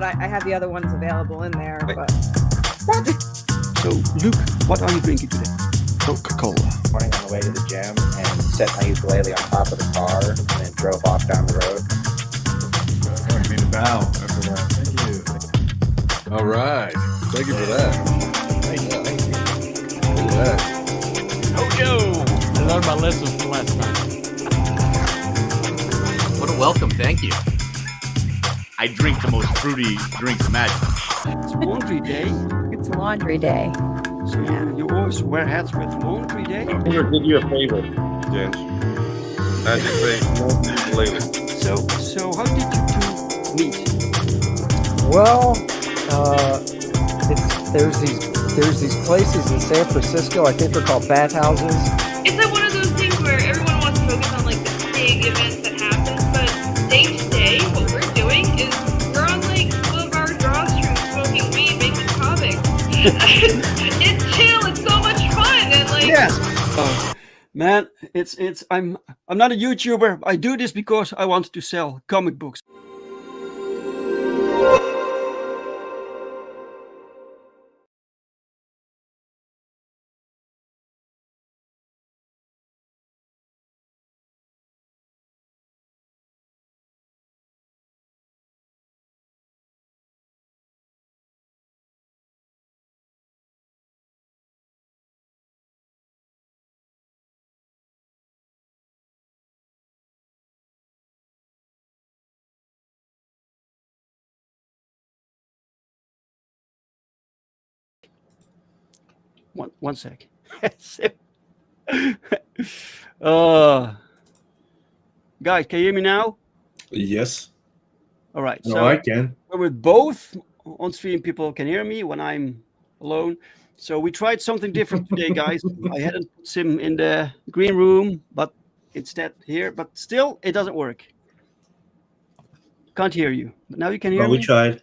I have the other ones available in there. But... What? So, Luke, what are you drinking today? Coca-Cola. Morning on the way to the gym and set my ukulele on top of the car and then drove off down the road. I need a bow after that. Thank you. All right. Thank you for that. Thank you. Look at that. Hojo! I learned my lesson from last night. What a welcome, thank you. I drink the most fruity drinks imaginable. It's laundry day. It's laundry day. So you always wear hats with laundry day? I'm going to give you a favor, James. I just say later. So how did you two meet? Well, there's these places in San Francisco. I think they're called bathhouses. It's like one of those things where everyone wants to focus on like the big events that happen, but day to day, what we're doing is we're on like one of our draw streams, smoking weed, making comics. It's chill. It's so much fun, and like yes. Man, it's I'm not a YouTuber. I do this because I want to sell comic books. One sec. Guys, can you hear me now? Yes. All right. No, So I can. we're both on stream. People can hear me when I'm alone. So we tried something different today, guys. I hadn't put Sim in the green room, but instead here. But still, it doesn't work. Can't hear you. But now you can hear Well, me. we tried.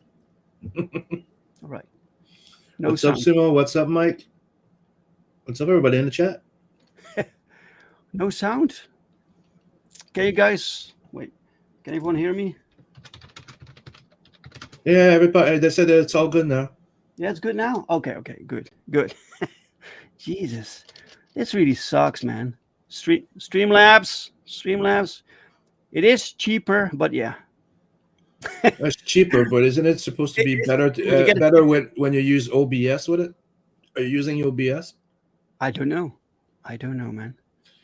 All right. No What's sound. up, Sumo? What's up, Mike? What's up, everybody in the chat? No sound. Can you guys wait? Can everyone hear me? Yeah, everybody. They said that it's all good now. Yeah, it's good now. Okay, good. Jesus, this really sucks, man. Streamlabs. It is cheaper, but yeah. It's cheaper, but isn't it supposed to be better? Better when you use OBS with it? Are you using OBS? I don't know, man.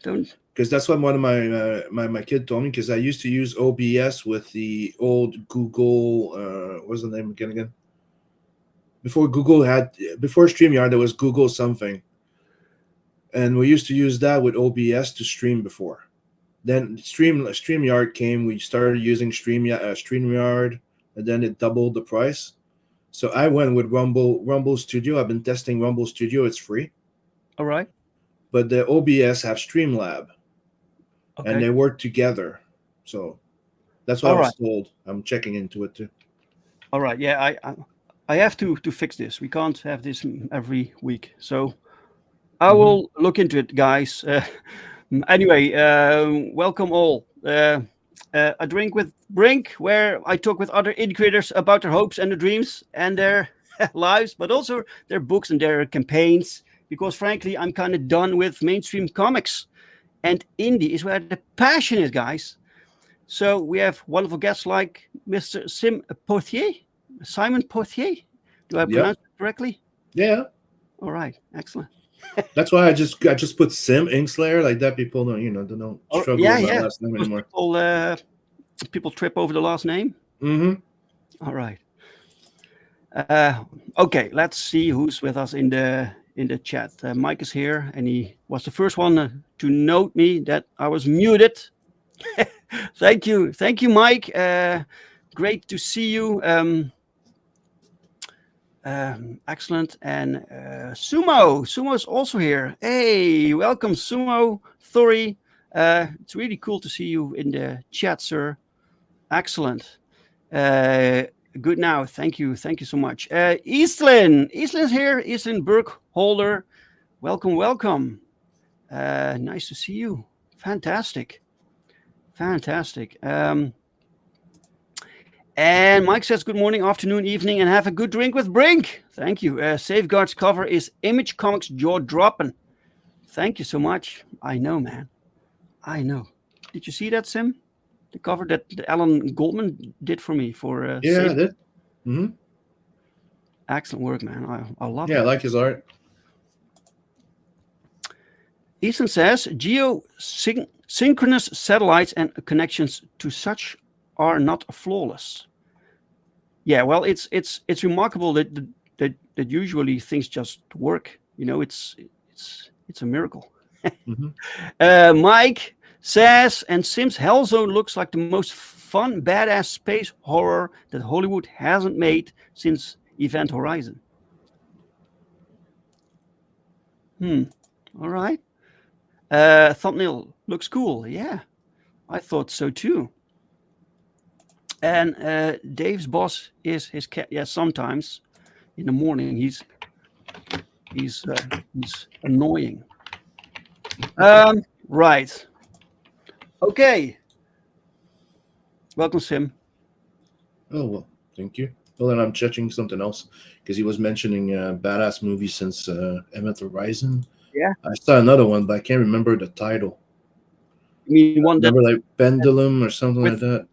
Don't. Because that's what one of my kid told me. Because I used to use OBS with the old Google. What's the name again? Before StreamYard, there was Google something, and we used to use that with OBS to stream before. Then StreamYard came. We started using StreamYard, and then it doubled the price. So I went with Rumble Studio. I've been testing Rumble Studio. It's free. All right. But the OBS have Streamlab, Okay. and they work together. So that's what I was told. I'm checking into it too. All right. Yeah, I have to fix this. We can't have this every week. So I will look into it, guys. Anyway, welcome all. A drink with Brink, where I talk with other indie creators about their hopes and their dreams and their lives, but also their books and their campaigns. Because frankly, I'm kind of done with mainstream comics, and indie is where the passion is, guys. So we have wonderful guests like Mr. Simon Pothier. Do I pronounce it correctly? Yeah, All right, excellent. that's why I just put Sim Inkslayer like that. People don't Oh, struggle yeah, with my yeah. last name Because anymore. people trip over the last name. Mm-hmm. All right. Okay, let's see who's with us in the chat. Mike is here, and he was the first one to note me that I was muted. Thank you, Mike. Great to see you. Excellent. And Sumo is also here. Hey, welcome, Sumo. Thori. It's really cool to see you in the chat, sir. Excellent. Good now. Thank you so much. Eastlyn's here. Eastlyn Burkholder. Welcome. Nice to see you. Fantastic. And Mike says, good morning, afternoon, evening, and have a good drink with Brink. Thank you. Safeguard's cover is Image Comics jaw dropping. Thank you so much. I know, man. I know. Did you see that, Sim? The cover that Alan Goldman did for me for Yeah, I did. Mm-hmm. Excellent work, man. I love it. Yeah, I like his art. Ethan says, synchronous satellites and connections to such are not flawless. Yeah, well, it's remarkable that usually things just work. It's a miracle. Mm-hmm. Mike says, and Sim's Hellzone looks like the most fun, badass space horror that Hollywood hasn't made since Event Horizon. All right. Thumbnail looks cool. Yeah, I thought so too. And Dave's boss is his cat. Yeah, sometimes in the morning he's annoying. Right. Okay. Welcome, Sim. Oh, well, thank you. Well, then I'm checking something else because he was mentioning badass movies since Event Horizon. Yeah. I saw another one, but I can't remember the title. You mean one that Remember, like Pendulum or something like that?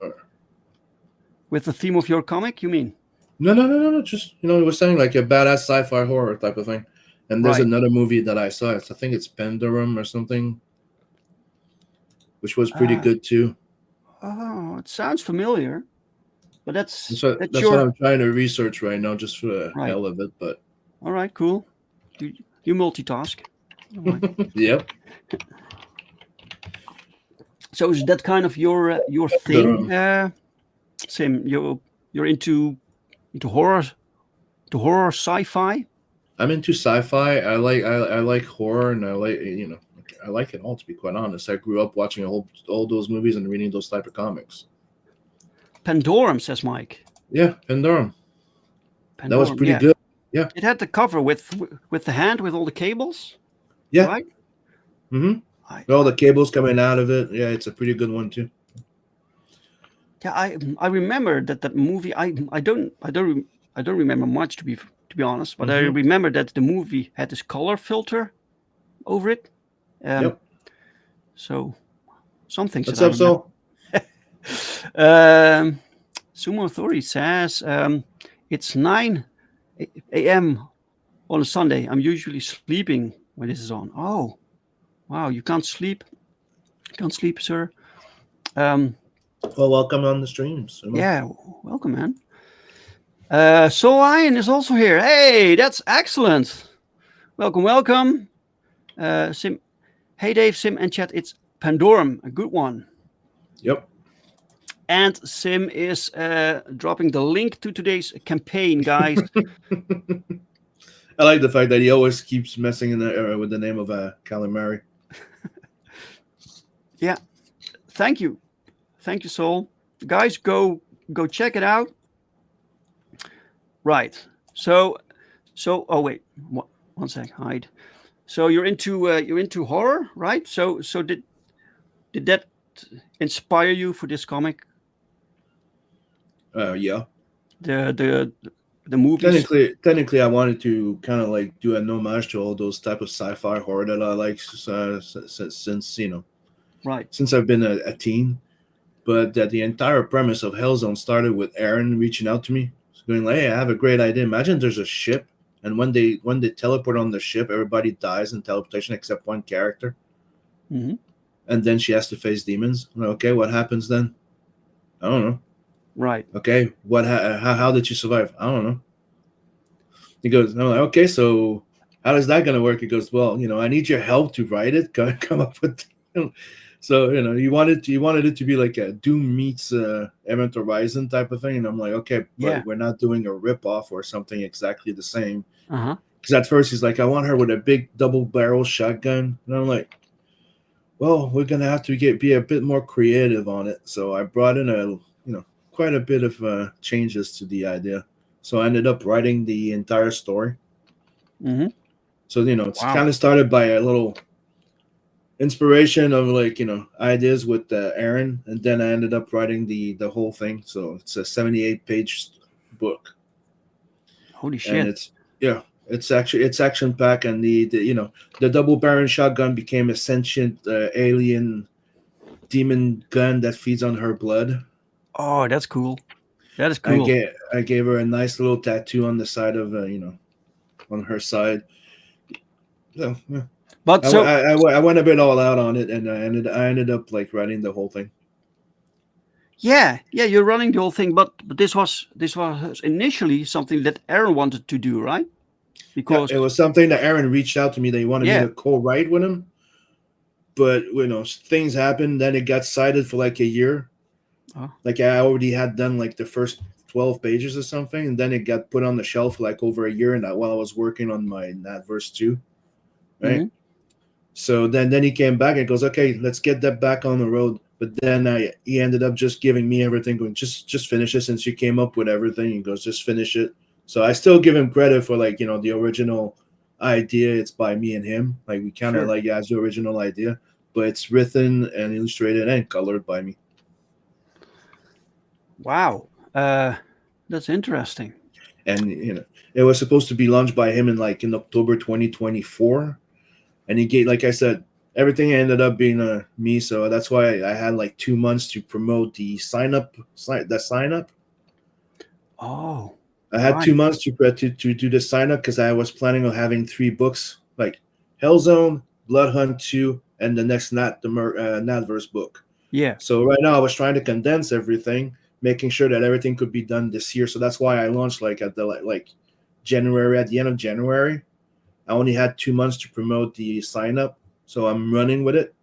with the theme of your comic? You mean? No. Just it was saying like a badass sci-fi horror type of thing. And there's Right. another movie that I saw. I think it's Pendulum or something, which was pretty good too. Oh, it sounds familiar, but that's what I'm trying to research right now, just for the hell of it. But all right, cool. You multitask. All right. Yep. So is that kind of your thing, Sim? You're into horror, sci-fi. I'm into sci-fi. I like horror, and I like it all. To be quite honest, I grew up watching all those movies and reading those type of comics. Pandorum, says Mike. Yeah, Pandorum. That was pretty good. Yeah. It had the cover with the hand with all the cables. Yeah. Right. Mm-hmm. All the cables coming out of it. Yeah, it's a pretty good one too. Yeah, I remember that movie. I don't remember much to be honest, but I remember that the movie had this color filter over it. Yep. So some things. What's up, Sol? Sumo Authority says it's 9 a.m. on a Sunday. I'm usually sleeping when this is on. Oh, wow! You can't sleep. Sir. Well, welcome on the streams. Yeah, welcome, man. Soul Lion is also here. Hey, that's excellent. Welcome. Sim. Hey, Dave, Sim, and chat. It's Pandorum, a good one. Yep. And Sim is dropping the link to today's campaign, guys. I like the fact that he always keeps messing with the name of Calamari. Yeah. Thank you, Soul. Guys, go check it out. Right. So. Oh wait, one sec. Hide. So you're into horror, right? So did that inspire you for this comic? Yeah. The movies. Technically, I wanted to kind of like do an homage to all those type of sci-fi horror that I like since right, since I've been a teen. But that the entire premise of Hellzone started with Aaron reaching out to me, going like, "Hey, I have a great idea. Imagine there's a ship and when they teleport on the ship, everybody dies in teleportation except one character. Hmm. And then she has to face demons. I'm like, okay, what happens then? I don't know. Right. Okay, how did you survive? I don't know. He goes, I'm like, okay, so how is that going to work? He goes, well, I need your help to write it. Come up with, so you wanted it to be like a Doom meets Event Horizon type of thing, and I'm like, okay, but Yeah. we're not doing a rip-off or something exactly the same. Uh-huh. Because at first he's like, I want her with a big double-barrel shotgun, and I'm like, well, we're gonna have to be a bit more creative on it. So I brought in quite a bit of changes to the idea. So I ended up writing the entire story. Mm-hmm. So it's Wow. kind of started by a little inspiration of ideas with Aaron, and then I ended up writing the whole thing. So it's a 78-page book, Holy shit. and it's action packed, and the double barrel shotgun became a sentient alien demon gun that feeds on her blood. Oh, that's cool. That is cool. I gave her a nice little tattoo on the side of on her side. So yeah. But I went a bit all out on it, and I ended up like writing the whole thing. yeah, you're running the whole thing, but this was initially something that Aaron wanted to do, right? Because it was something that Aaron reached out to me. They wanted me to co-write with him, but things happened. Then it got cited for like a year. Oh. Like I already had done like the first 12 pages or something, and then it got put on the shelf for like over a year. And while I was working on my Natverse 2, right? Mhm. So then he came back and goes, okay, let's get that back on the road. But then he ended up just giving me everything, going, just finish it since you came up with everything. He goes, just finish it. So I still give him credit for like, the original idea. It's by me and him. Like we kind of Sure. like has the original idea, but it's written and illustrated and colored by me. Wow, that's interesting. And it was supposed to be launched by him in October 2024. And he gave, like I said, everything ended up being me. So that's why I had like 2 months to promote the sign up. Oh, I had right. 2 months to do the sign up because I was planning on having 3 books, like Hellzone, Blood Hunt 2, and the next Natverse book. Yeah. So right now I was trying to condense everything, making sure that everything could be done this year. So that's why I launched at the January, at the end of January. I only had 2 months to promote the sign up, so I'm running with it.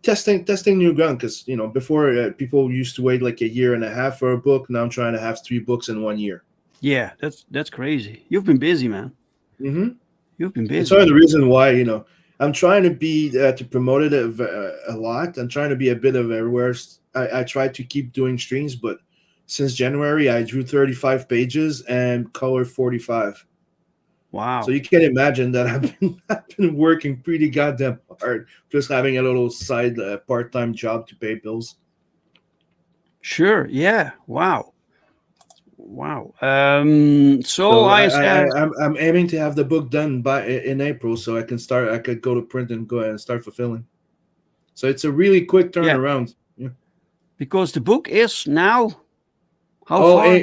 Testing new ground because before people used to wait like a year and a half for a book. Now I'm trying to have 3 books in 1 year. Yeah, that's crazy. You've been busy, man. Mm-hmm. You've been busy. It's one of the reasons why I'm trying to be to promote it a lot. I'm trying to be a bit of everywhere. I try to keep doing streams, but since January I drew 35 pages and colored 45. Wow. So you can imagine that I've been working pretty goddamn hard, just having a little side part-time job to pay bills. Sure. Yeah. Wow. So I'm aiming to have the book done in April, so I could go to print and go and start fulfilling. So it's a really quick turnaround. Yeah. Because the book is now how far?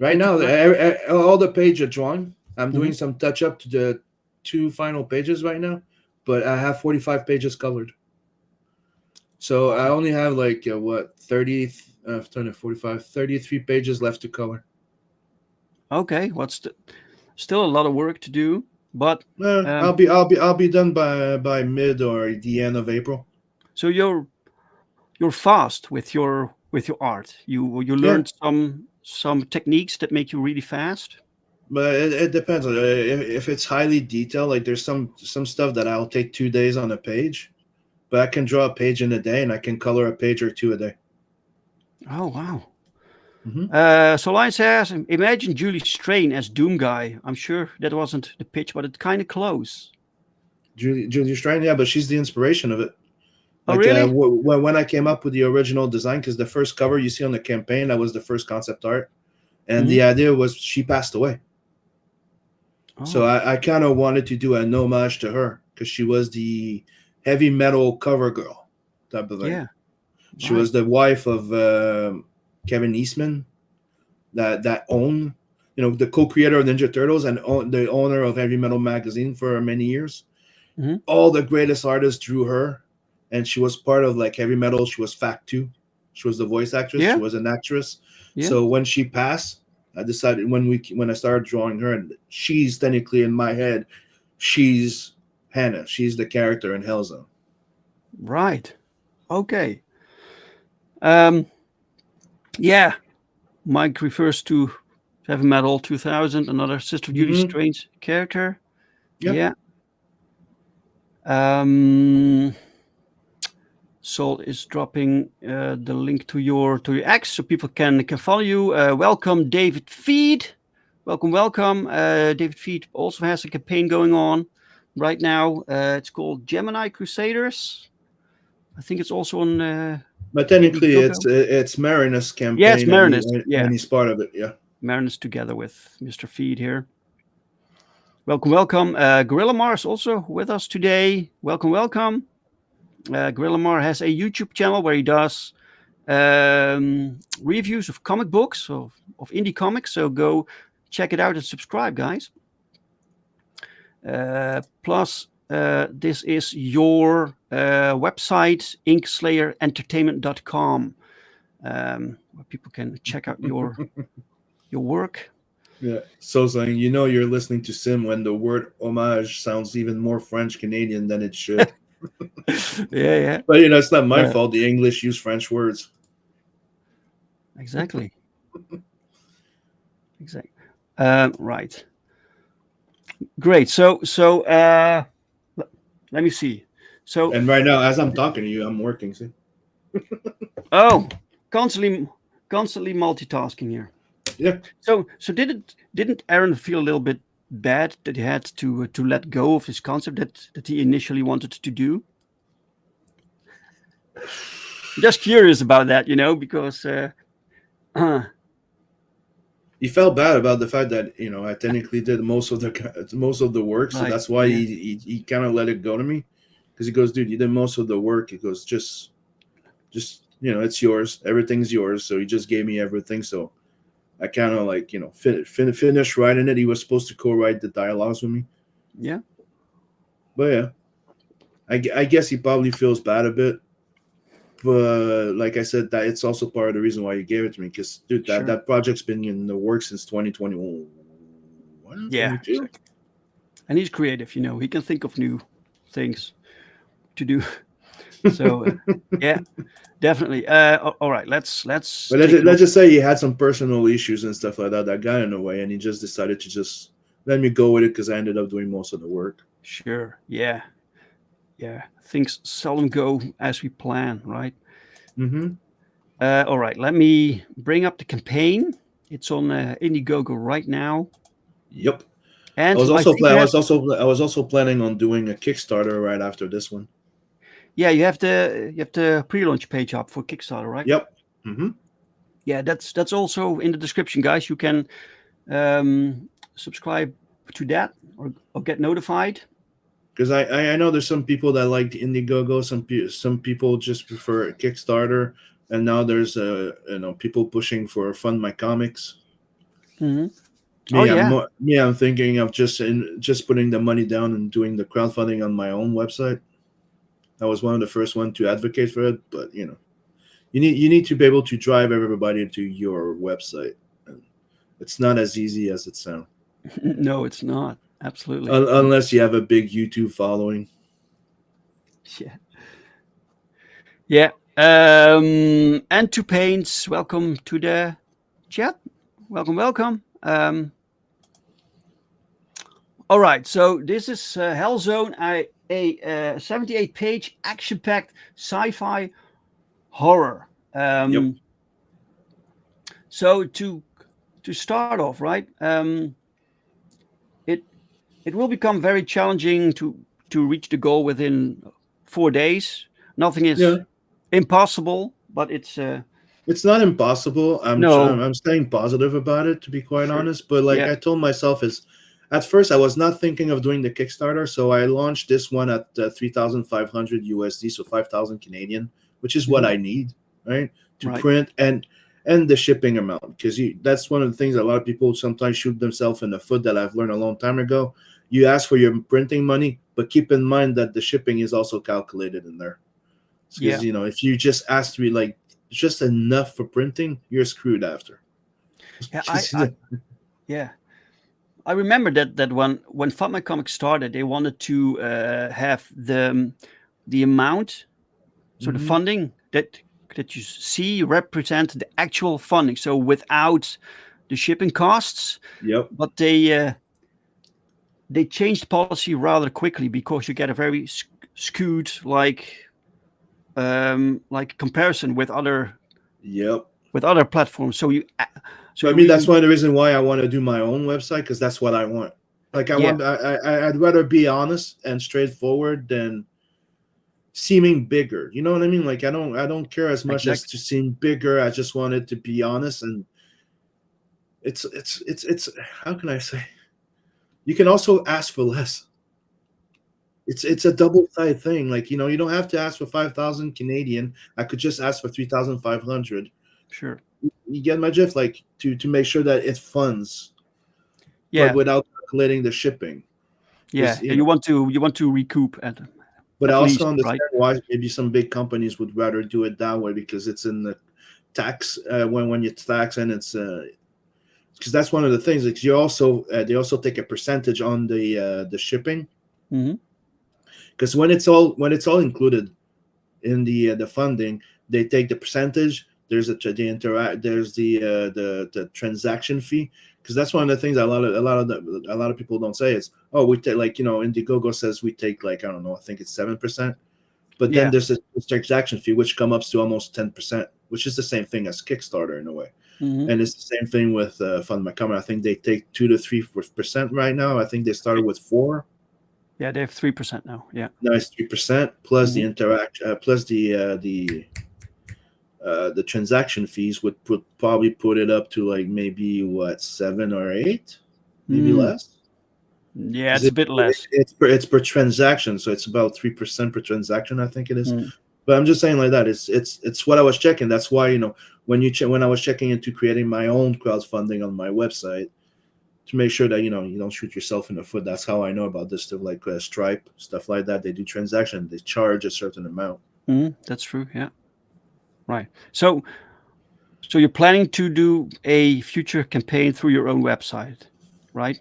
Right now, all the pages are drawn. I'm doing some touch up to the 2 final pages right now, but I have 45 pages colored. So I only have 33 pages left to color. Okay, what's still a lot of work to do, but I'll be done by mid or the end of April. So you're fast with your art. You learned some techniques that make you really fast. But it depends. If it's highly detailed, like there's some stuff that I'll take 2 days on a page, but I can draw a page in a day and I can color a page or 2 a day. Oh wow! Mm-hmm. So Lion says, imagine Julie Strain as Doom Guy. I'm sure that wasn't the pitch, but it's kind of close. Julie Strain, yeah, but she's the inspiration of it. Oh really? When I came up with the original design, because the first cover you see on the campaign, that was the first concept art, and the idea was she passed away. Oh. So I kind of wanted to do an homage to her because she was the heavy metal cover girl type of thing. Yeah. She was the wife of Kevin Eastman that owned, the co-creator of Ninja Turtles and the owner of Heavy Metal magazine for many years. Mhm. All the greatest artists drew her, and she was part of like Heavy Metal. She was Fact 2. She was the voice actress. Yeah. She was an actress. Yeah. So when she passed, I decided when I started drawing her, and she's technically in my head, she's Hannah. She's the character in Hellzone. Right. Okay. Yeah. Mike refers to Heavy Metal 2000, another Sister of Duty Mhm. Strange character. Yep. Yeah. Sol is dropping the link to your X so people can follow you. Welcome, David Feed. Welcome. David Feed also has a campaign going on right now. It's called Gemini Crusaders. I think it's also on. But technically, Indiegogo. it's Marinus' campaign. Yeah, it's Marinus. And he's part of it. Yeah. Marinus together with Mr. Feed here. Welcome. Gorilla Mar is also with us today. Welcome. Gorilla Mar has a YouTube channel where he does reviews of comic books, of indie comics. So go check it out and subscribe, guys. Plus, this is your website, inkslayerintertainment.com, where people can check out your work. Yeah. So saying, you're listening to Sim when the word homage sounds even more French Canadian than it should. Yeah. But it's not my fault. The English use French words. Exactly. Right. Great. So let me see. So and right now, as I'm talking to you, I'm working. See? constantly multitasking here. Yeah. So didn't Aaron feel a little bit bad that he had to let go of this concept that he initially wanted to do? Just curious about that, because he felt bad about the fact that I technically did most of the work, so that's why he kind of let it go to me, because he goes, dude, you did most of the work. He goes, just it's yours, everything's yours. So he just gave me everything. So I kind of like finish writing it. He was supposed to co-write the dialogues with me. Yeah. But yeah, I guess he probably feels bad a bit. But like I said, that it's also part of the reason why you gave it to me, because dude, that project's been in the works since 2021. Yeah, exactly. And he's creative, he can think of new things to do. So yeah, definitely. All right, let's. But let's just say he had some personal issues and stuff like that that got in the way, and he just decided to just let me go with it because I ended up doing most of the work. Sure. Yeah. Things seldom go as we plan, right? Mm-hmm. All right, let me bring up the campaign. It's on Indiegogo right now. Yep. And I was also planning on doing a Kickstarter right after this one. Yeah, you have the pre-launch page up for Kickstarter, right? Yep. Mm-hmm. Yeah, that's also in the description, guys. You can subscribe to that or get notified. Because I know there's some people that like Indiegogo, some people just prefer Kickstarter, and now there's people pushing for Fund My Comics. Mm-hmm. I'm thinking of just putting the money down and doing the crowdfunding on my own website. I was one of the first one to advocate for it, but you need to be able to drive everybody to your website. And it's not as easy as it sounds. No, it's not. Absolutely. Unless you have a big YouTube following. Yeah. And to Paints, welcome to the chat. Welcome. All right. So this is Hellzone, a 78-page action-packed sci-fi horror. Yep. So to start off, right? It will become very challenging to reach the goal within 4 days. Nothing is impossible, but it's not impossible. I'm staying positive about it, to be quite honest. But I told myself, at first I was not thinking of doing the Kickstarter, so I launched this one at 3,500 USD, so 5,000 Canadian, which is what I need, right, to print. And and the shipping amount, because that's one of the things that a lot of people sometimes shoot themselves in the foot that I've learned a long time ago. You ask for your printing money, but keep in mind that the shipping is also calculated in there. Because if you just ask to be like just enough for printing, you're screwed after. Yeah, I remember that when Fatman Comics started, they wanted to have the amount, so the funding that you see represent the actual funding, so without the shipping costs. Yep. But they changed policy rather quickly because you get a very skewed like comparison with other platforms. So I mean, that's one of the reasons why I want to do my own website, because that's what I want. Like I'd rather be honest and straightforward than seeming bigger. You know what I mean? Like I don't care as much as to seem bigger. I just want it to be honest, and it's how can I say? You can also ask for less. It's a double-sided thing. Like, you don't have to ask for 5,000 Canadian. I could just ask for 3,500. Sure. You get my drift, like to make sure that it funds. Yeah. But without calculating the shipping. Yeah. You want to recoup at But I also understand right? why maybe some big companies would rather do it that way, because it's in the tax when you tax, and it's because that's one of the things. Like you also they also take a percentage on the shipping. Mm-hmm. Because when it's all included in the funding, they take the percentage. There's the transaction fee, because that's one of the things a lot of people don't say is, oh, we take, like, Indiegogo says we take, like, I don't know, I think it's 7%, but then there's a transaction fee which comes up to almost 10%, which is the same thing as Kickstarter in a way. Mm-hmm. And it's the same thing with Fund My Camera. I think they take 2 to 3% right now. I think they started with 4. Yeah, they have 3% now. Yeah, now it's 3% plus the plus the transaction fees would probably put it up to like maybe 7 or 8, maybe less. Yeah, it's a bit less. It's per transaction, so it's about 3% per transaction, I think it is. But I'm just saying, like that, it's what I was checking. That's why, when I was checking into creating my own crowdfunding on my website, to make sure that you don't shoot yourself in the foot. That's how I know about this stuff, like Stripe, stuff like that. They do transaction, they charge a certain amount. That's true. Yeah. Right. So you're planning to do a future campaign through your own website, right?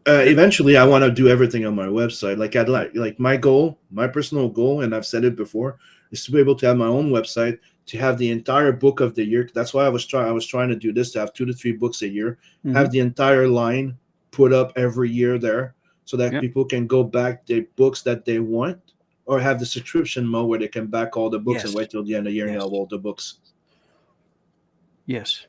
Eventually, I want to do everything on my website. Like I'd like my goal, my personal goal, and I've said it before, is to be able to have my own website, to have the entire book of the year. That's why I was trying to do this, to have 2 to 3 books a year, have the entire line put up every year there, so that people can go back the books that they want, or have the subscription mode where they can back all the books and wait till the end of the year and have all the books. Yes.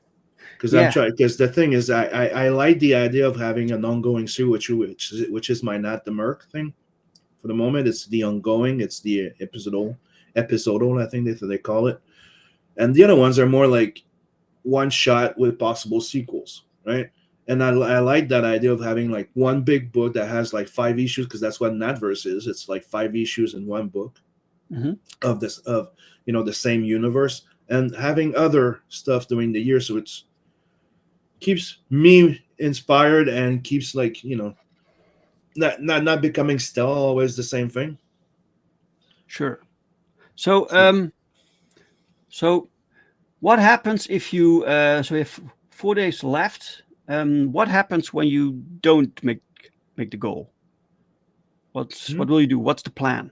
Because the thing is, I like the idea of having an ongoing series, which is my Not the Merc thing. For the moment, it's the ongoing, it's the episodal, I think they call it. And the other ones are more like one shot with possible sequels, right? And I like that idea of having like one big book that has like 5 issues, because that's what Natverse is. It's like 5 issues in one book of the same universe, and having other stuff during the year, so it's keeps me inspired and keeps, like, not becoming still always the same thing. Sure. So so what happens if you so you have 4 days left? What happens when you don't make the goal? What will you do? What's the plan?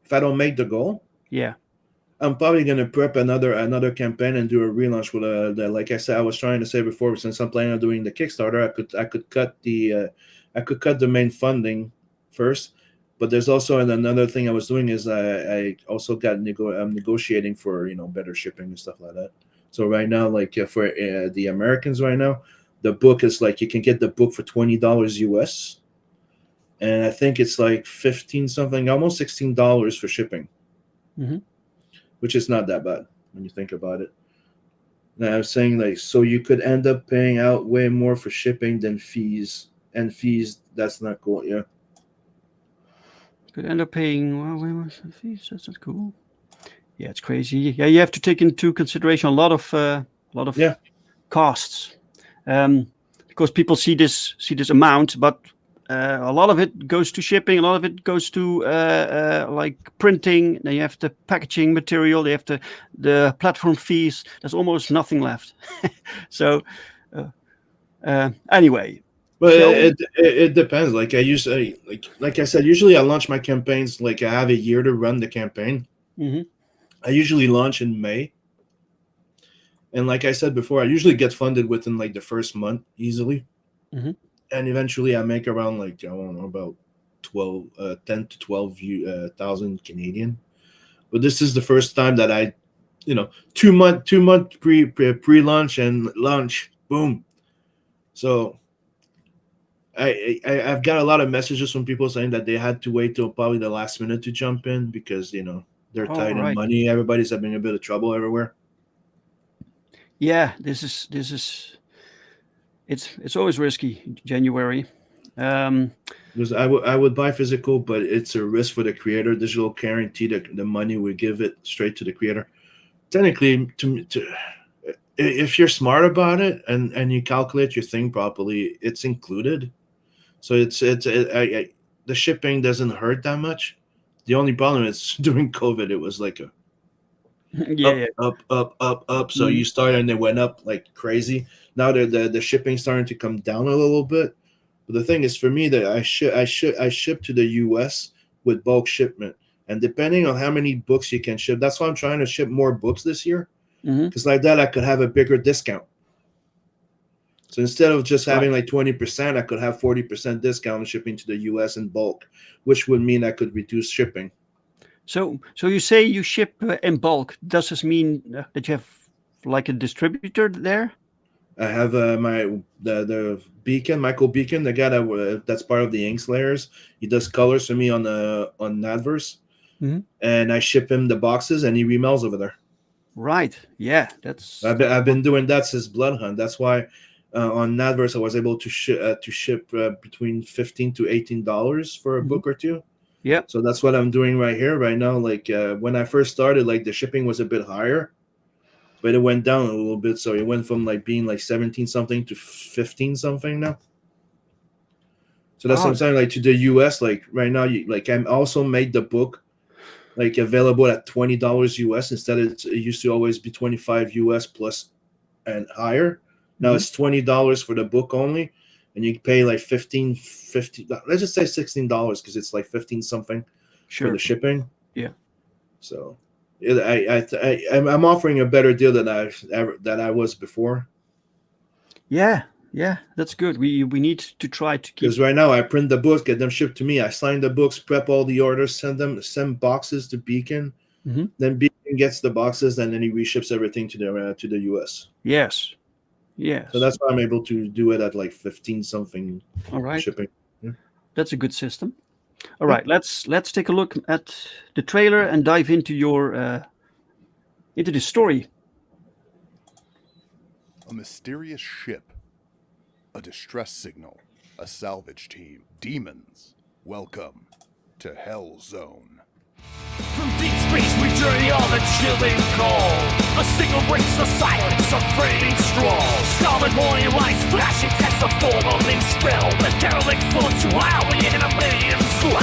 If I don't make the goal, I'm probably gonna prep another campaign and do a relaunch with like I said, I was trying to say before, since I'm planning on doing the Kickstarter, I could cut the main funding first. But there's also another thing I was doing is I also I'm negotiating for better shipping and stuff like that. So right now, like for the Americans right now, the book is like, you can get the book for $20 US, and I think it's like 15 something, almost $16 for shipping, which is not that bad when you think about it. Now I'm saying, like, so you could end up paying out way more for shipping than fees, and fees, that's not cool. Yeah. Could end up paying way more for fees. That's not cool. Yeah, it's crazy. Yeah, you have to take into consideration a lot of Yeah. costs, because people see this amount, but a lot of it goes to shipping, a lot of it goes to like printing. Then you have the packaging material, you have the platform fees. There's almost nothing left. So anyway, But shall we? it depends. Like like I said, usually I launch my campaigns like I have a year to run the campaign. Mhm. I usually launch in May. And like I said before, I usually get funded within like the first month easily. Mhm. And eventually I make around like, I don't know, about 10 to 12,000 Canadian. But this is the first time that I, 2 month pre-launch and launch, boom. So I've got a lot of messages from people saying that they had to wait till probably the last minute to jump in because, they're Oh, tight in right. money. Everybody's having a bit of trouble everywhere. Yeah, this is it's always risky, January. Because I would buy physical, but it's a risk for the creator. Digital guarantee that the money we give it straight to the creator. Technically, if you're smart about it and you calculate your thing properly, it's included. So the shipping doesn't hurt that much. The only problem is during COVID, it was like a Yeah, up. So you started and it went up like crazy. Now the shipping's starting to come down a little bit. But the thing is, for me, that I ship to the U.S. with bulk shipment, and depending on how many books you can ship, that's why I'm trying to ship more books this year. Because like that, I could have a bigger discount. So instead of just having like 20%, I could have 40% discount on shipping to the U.S. in bulk, which would mean I could reduce shipping. So you say you ship in bulk. Does this mean that you have like a distributor there? I have the Beacon, Michael Beacon, the guy that's part of the Ink Slayers. He does colors for me on Nadverse, and I ship him the boxes, and he remails over there. Right. Yeah, that's. I've been doing that since Blood Hunt. That's why on Nadverse I was able to ship between $15 to $18 for a book or two. Yeah. So that's what I'm doing right now. Like when I first started, like the shipping was a bit higher, but it went down a little bit. So it went from like being like 17 something to 15 something now. So that's what I'm saying. Like to the US, like right now, I'm also made the book like available at $20 US instead of it used to always be 25 US plus and higher. Now it's $20 for the book only, and you pay like $15, let's just say $16 because it's like 15 something for the shipping. Yeah. So I'm offering a better deal than I was before. Yeah, that's good. We need to try to keep. Because right now I print the books, get them shipped to me. I sign the books, prep all the orders, send boxes to Beacon. Then Beacon gets the boxes, and then he reships everything to the US. Yes. So that's why I'm able to do it at like 15 something. All right. Shipping. Yeah. That's a good system. All right, let's take a look at the trailer and dive into into the story. A mysterious ship, a distress signal, a salvage team, demons. Welcome to Hellzone. From deep space we journey on a chilling call. A signal breaks the silence of fading straws. Starboard morning lights flashing as the foreboding spell. The derelict full to howling in a million swell.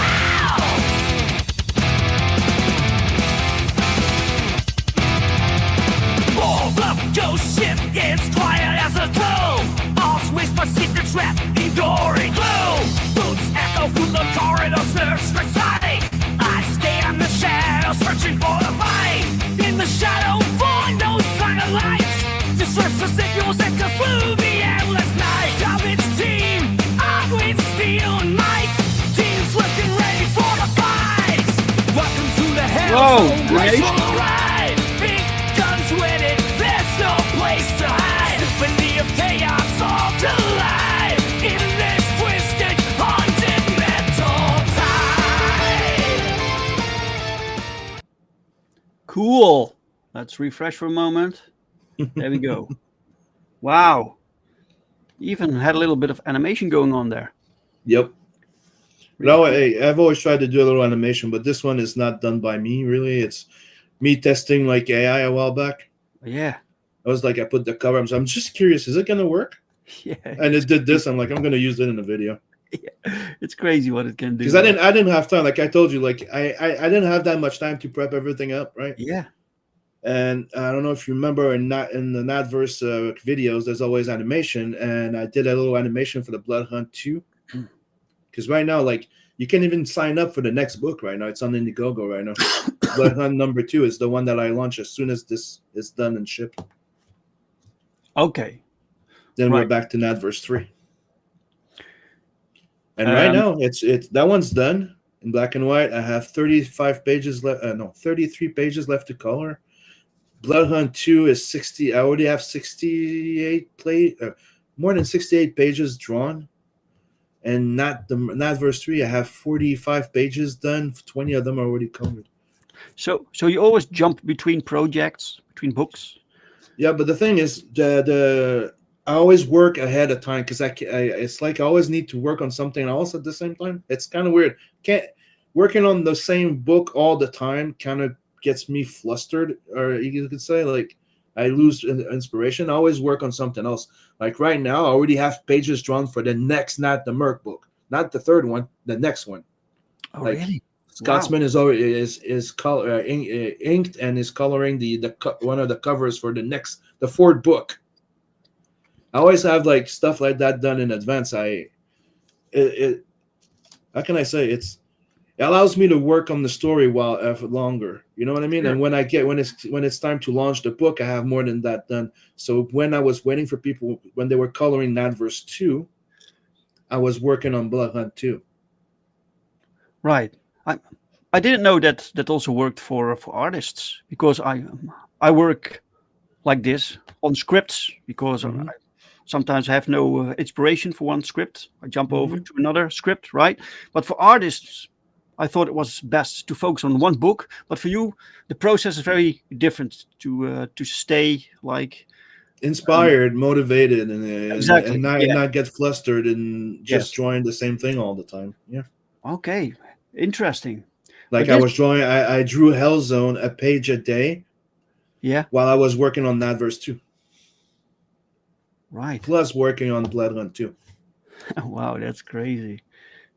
Ball up, ghost ship is quiet as a tomb. All's whisper secrets wrapped in gory gloom. Boots echo through the corridors, search for sight. I stay in the shadows, searching for the fight. In the shadow, find no sign of lights. Distress the signals and through the endless night. Salvage team, armed with steel and might. Teams looking ready for the fight. Welcome to the Hellzone, brace for the ride. Big guns with it, there's no place to hide. Symphony of chaos, all collide. In this twisted, haunted mental tide. Cool. Let's refresh for a moment. There we go. Wow. Even had a little bit of animation going on there. Yep. No, I've always tried to do a little animation, but this one is not done by me, really. It's me testing like AI a while back. Yeah. I was like, I put the cover. I'm just curious, is it gonna work? Yeah. And it did this. I'm like, I'm gonna use it in the video. It's crazy what it can do. Because I didn't have time. Like I told you, like I didn't have that much time to prep everything up, right? Yeah. And I don't know if you remember in the Nadverse videos, there's always animation, and I did a little animation for the Blood Hunt 2. Because right now, like you can't even sign up for the next book right now. It's on Indiegogo right now. Blood Hunt number 2 is the one that I launch as soon as this is done and shipped. Okay. Then Right. we're back to Nadverse 3. And right now, it's that one's done in black and white. I have 35 pages left. 33 pages left to color. Blood Hunt 2 is 60. I already have 68 more than 68 pages drawn. And not Verse 3, I have 45 pages done. 20 of them are already colored. So you always jump between projects, between books? Yeah, but the thing is, I always work ahead of time because it's like I always need to work on something else at the same time. It's kind of weird. Working on the same book all the time kind of gets me flustered, or you could say like I lose inspiration. I always work on something else. Like right now, I already have pages drawn for the next Not the Merc book, not the third one, the next one. Oh, like, really? Scotsman is already is color inked and is coloring the one of the covers for the fourth book. I always have like stuff like that done in advance. How can I say it allows me to work on the story while longer. You know what I mean? Sure. And when it's time to launch the book, I have more than that done. So when I was waiting for people when they were coloring Nadverse 2, I was working on Blood Hunt 2. Right. I didn't know that also worked for artists, because I work like this on scripts because I sometimes have no inspiration for one script. I jump over to another script, right? But for artists, I thought it was best to focus on one book. But for you, the process is very different to stay like inspired, motivated, and exactly, and not get flustered and just Yes. drawing the same thing all the time. Yeah. Okay, interesting. Like But I was drawing, I drew Hellzone a page a day. Yeah. While I was working on Nadverse 2. Right. Plus working on Blood Hunt 2. Wow, that's crazy.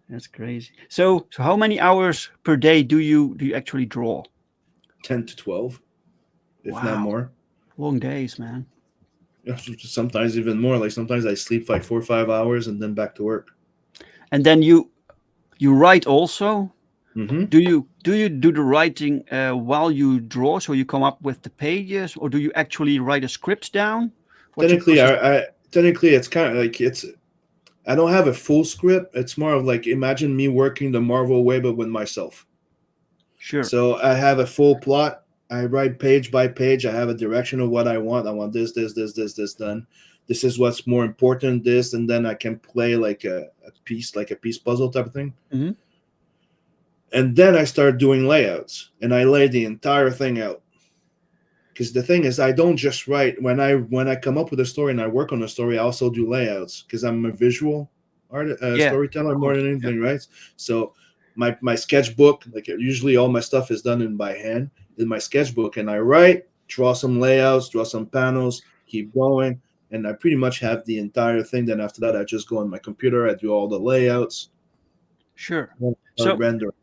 That's crazy. So how many hours per day do you actually draw? 10 to 12, if Wow. not more. Long days, man. Sometimes even more. Like sometimes I sleep like 4 or 5 hours and then back to work. And then you write also. Mm-hmm. Do you do the writing while you draw, so you come up with the pages, or do you actually write a script down? Technically, it's kind of like I don't have a full script. It's more of like imagine me working the Marvel way, but with myself. Sure. So I have a full plot. I write page by page. I have a direction of what I want. I want this done. This is what's more important. This, and then I can play like a piece puzzle type of thing. Mm-hmm. And then I start doing layouts, and I lay the entire thing out. Because the thing is, I don't just write. When I come up with a story and I work on a story, I also do layouts because I'm a visual storyteller more than anything, right? So my sketchbook, like usually all my stuff is done by hand in my sketchbook, and I write, draw some layouts, draw some panels, keep going, and I pretty much have the entire thing. Then after that, I just go on my computer, I do all the layouts. Sure. So render.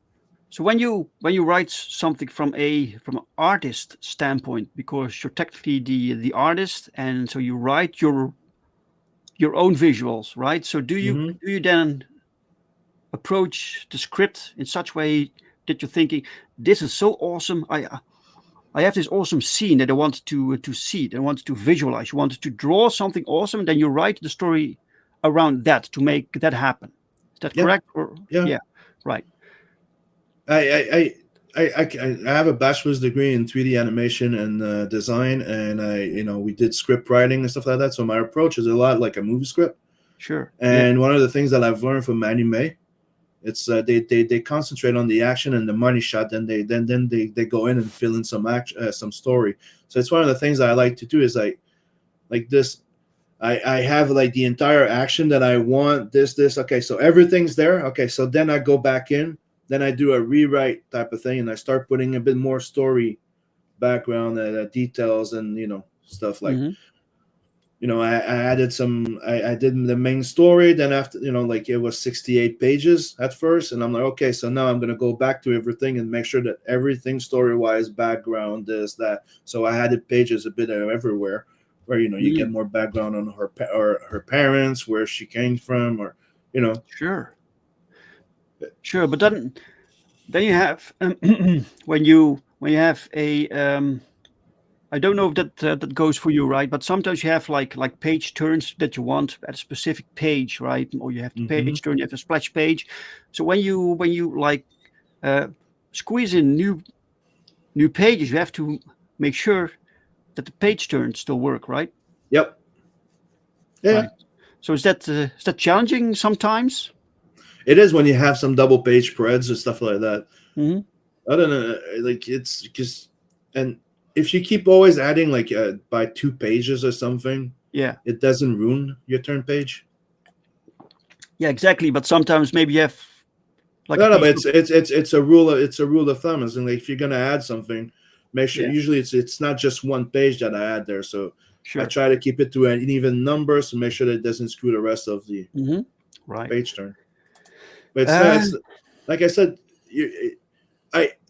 So when you write something from an artist standpoint, because you're technically the artist, and so you write your own visuals, right? So do you then approach the script in such way that you're thinking, this is so awesome, I have this awesome scene that I want to see, that I want to visualize, you want to draw something awesome, and then you write the story around that to make that happen. Is that correct? Or, yeah, right. I have a bachelor's degree in 3D animation and design, and we did script writing and stuff like that. So my approach is a lot like a movie script. Sure. And one of the things that I've learned from anime, it's they concentrate on the action and the money shot, then they go in and fill in some story. So it's one of the things that I like to do is like this. I have like the entire action that I want. This. Okay, so everything's there. Okay, so then I go back in. Then I do a rewrite type of thing, and I start putting a bit more story background details and stuff like. Mhm. I added I did the main story, then after like it was 68 pages at first, and I'm like, okay, so now I'm gonna go back to everything and make sure that everything story wise, background, this, that. So I added pages a bit everywhere where you get more background on or her parents, where she came from, or Sure. Sure, but then you have when you have a I don't know if that goes for you, right? But sometimes you have like page turns that you want at a specific page, right? Or you have the page turn, you have a splash page. So when you like squeeze in new pages, you have to make sure that the page turns still work, right? Yep. Yeah. Right. So is that challenging sometimes? It is when you have some double page spreads or stuff like that. Mm-hmm. I don't know, like it's just, and if you keep always adding like by 2 pages or something, Yeah. it doesn't ruin your turn page. Yeah, exactly. But sometimes maybe you have like No, but it's a rule of thumb. Is like if you're gonna add something, make sure. Yeah. Usually it's not just one page that I add there, so Sure. I try to keep it to an even number, so make sure that it doesn't screw the rest of the Right. page turn. But it's like I said,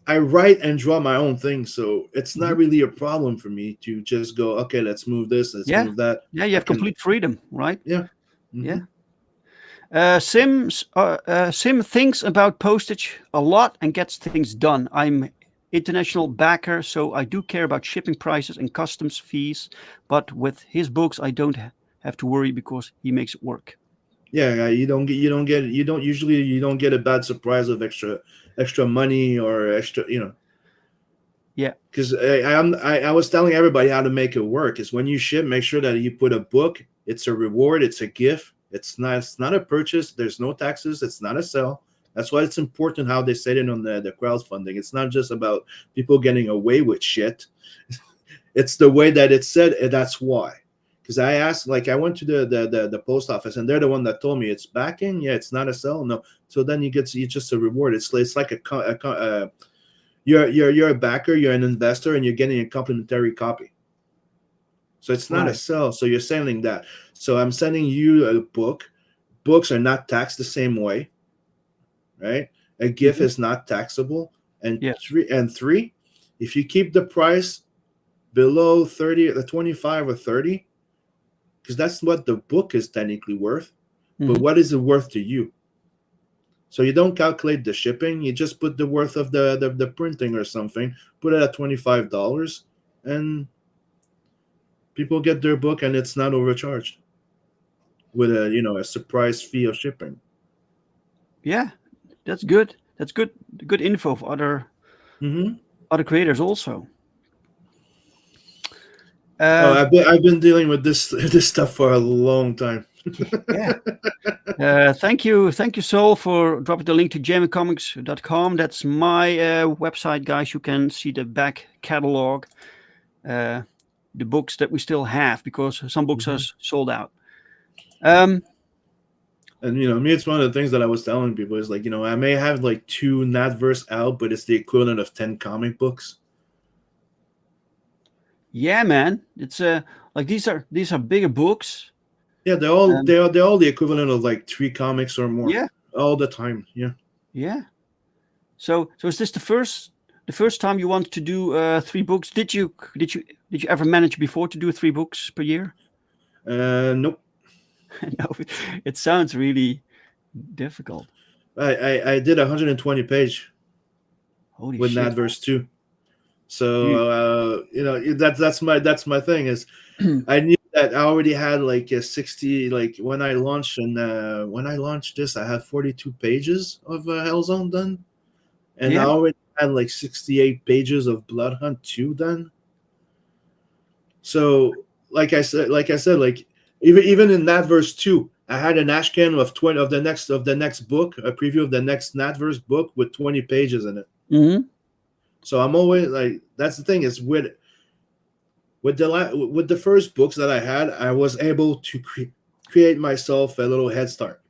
I write and draw my own thing, so it's not really a problem for me to just go, okay, let's move this, let's move that. Yeah, you have complete freedom, right? Yeah. Yeah. Sim thinks about postage a lot and gets things done. I'm international backer, so I do care about shipping prices and customs fees. But with his books, I don't have to worry because he makes it work. Yeah, you don't get a bad surprise of extra money or extra, Yeah. Because I was telling everybody how to make it work. Is when you ship, make sure that you put a book. It's a reward. It's a gift. It's not a purchase. There's no taxes. It's not a sell. That's why it's important how they said it on the crowdfunding. It's not just about people getting away with shit. It's the way that it's said, and that's why. Because I asked, like, I went to the post office, and they're the one that told me it's backing. Yeah, it's not a sell. No. So then you just a reward. It's like you're a backer, you're an investor, and you're getting a complimentary copy. So it's not a sell. So you're selling that. So I'm sending you a book. Books are not taxed the same way, right? A gift is not taxable. And three, if you keep the price below 30, the 25 or 30, because that's what the book is technically worth. But what is it worth to you? So you don't calculate the shipping. You just put the worth of the printing or something. Put it at $25, and people get their book, and it's not overcharged with a surprise fee of shipping. Yeah, that's good. That's good. Good info for other creators also. I've been dealing with this stuff for a long time. Thank you, Sol, for dropping the link to jamiecomics.com. That's my website, guys. You can see the back catalog, the books that we still have, because some books are sold out. And me, it's one of the things that I was telling people is like, I may have like 2 Natverse out, but it's the equivalent of 10 comic books. Yeah, man. It's like these are bigger books. Yeah, they're all the equivalent of like 3 comics or more. Yeah, all the time. Yeah. Yeah. So is this the first time you want to do 3 books? Did you ever manage before to do 3 books per year? Nope. No, it sounds really difficult. I did 120 page with shit. Natverse 2. So that's my thing is I knew that I already had like a 60, like when I launched this, I had 42 pages of Hellzone done, and I already had like 68 pages of Blood Hunt 2 done. So like I said, like even in Natverse 2, I had an ashcan of 20 of the next book, a preview of the next Natverse book with 20 pages in it. So I'm always like, that's the thing is with the first books that I had, I was able to create myself a little head start.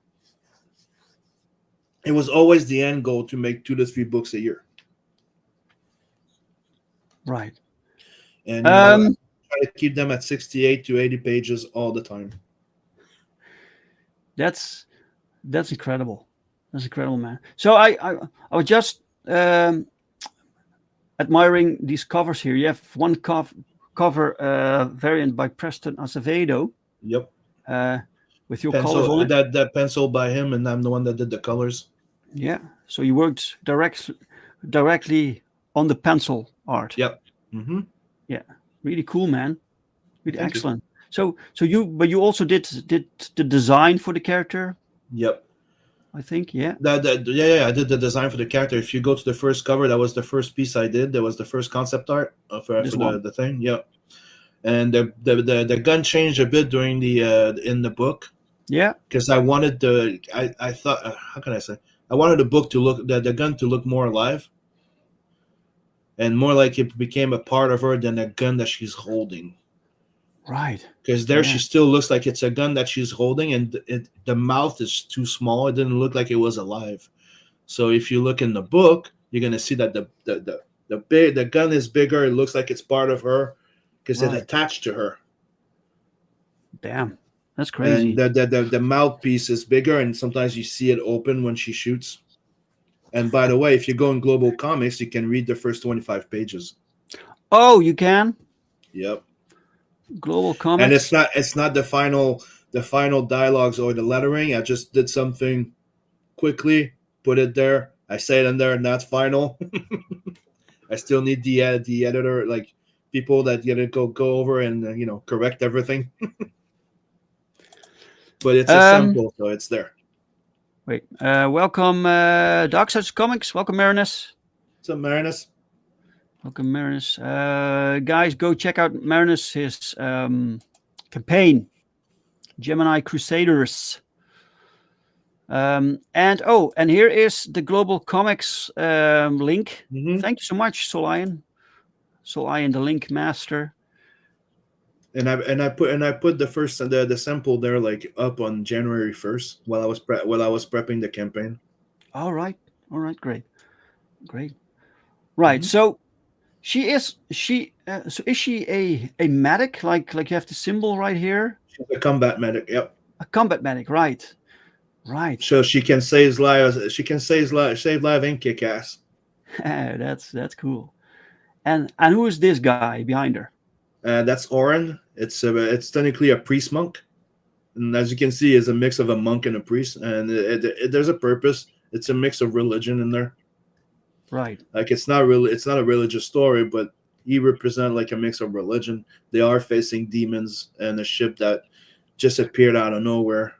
It was always the end goal to make 2 to 3 books a year. Right. and I try to keep them at 68 to 80 pages all the time. That's incredible. That's incredible, man. So I was just admiring these covers here. You have one cover variant by Preston Acevedo. Yep. With your colors on it. That pencil by him, and I'm the one that did the colors. Yeah. So you worked directly on the pencil art. Yep. Mm-hmm. Yeah. Really cool, man. Really Thank excellent. You. So you also did the design for the character. Yep. I think, yeah. Yeah, I did the design for the character. If you go to the first cover, that was the first piece I did. That was the first concept art for the thing. Yep. And the gun changed a bit during in the book. Yeah. Because I wanted I thought how can I say? I wanted the book to look the gun to look more alive. And more like it became a part of her than a gun that she's holding. Right. Because she still looks like it's a gun that she's holding, and the mouth is too small. It didn't look like it was alive. So if you look in the book, you're gonna see that the gun is bigger. It looks like it's part of her because it's attached to her. Damn, that's crazy. And the mouthpiece is bigger, and sometimes you see it open when she shoots. And by the way, if you go in Global Comics, you can read the first 25 pages. Oh, you can? Yep. Global Comics. And it's not the final dialogues or the lettering. I just did something quickly, put it there. I say it in there, and that's final. I still need the editor, like people that go over and correct everything. But it's a sample, so it's there. Wait, welcome Dark Side Comics. Welcome Marinus. What's up, Marinus? Welcome Marinus. Guys, go check out Marinus, his campaign, Gemini Crusaders. And here is the Global Comics link. Mm-hmm. Thank you so much, Solion, the link master. And I put the first the sample there like up on January 1st while I was prepping the campaign. All right, great. Right. Mm-hmm. So is she a medic like you have the symbol right here? She's a combat medic. Yep. A combat medic, right. So she can save lives. She can save lives and kick ass. That's cool. And who is this guy behind her? That's Oren. It's technically a priest monk, and as you can see, it's a mix of a monk and a priest, and there's a purpose. It's a mix of religion in there. Right. Like it's not a religious story, but he represents like a mix of religion. They are facing demons and a ship that just appeared out of nowhere.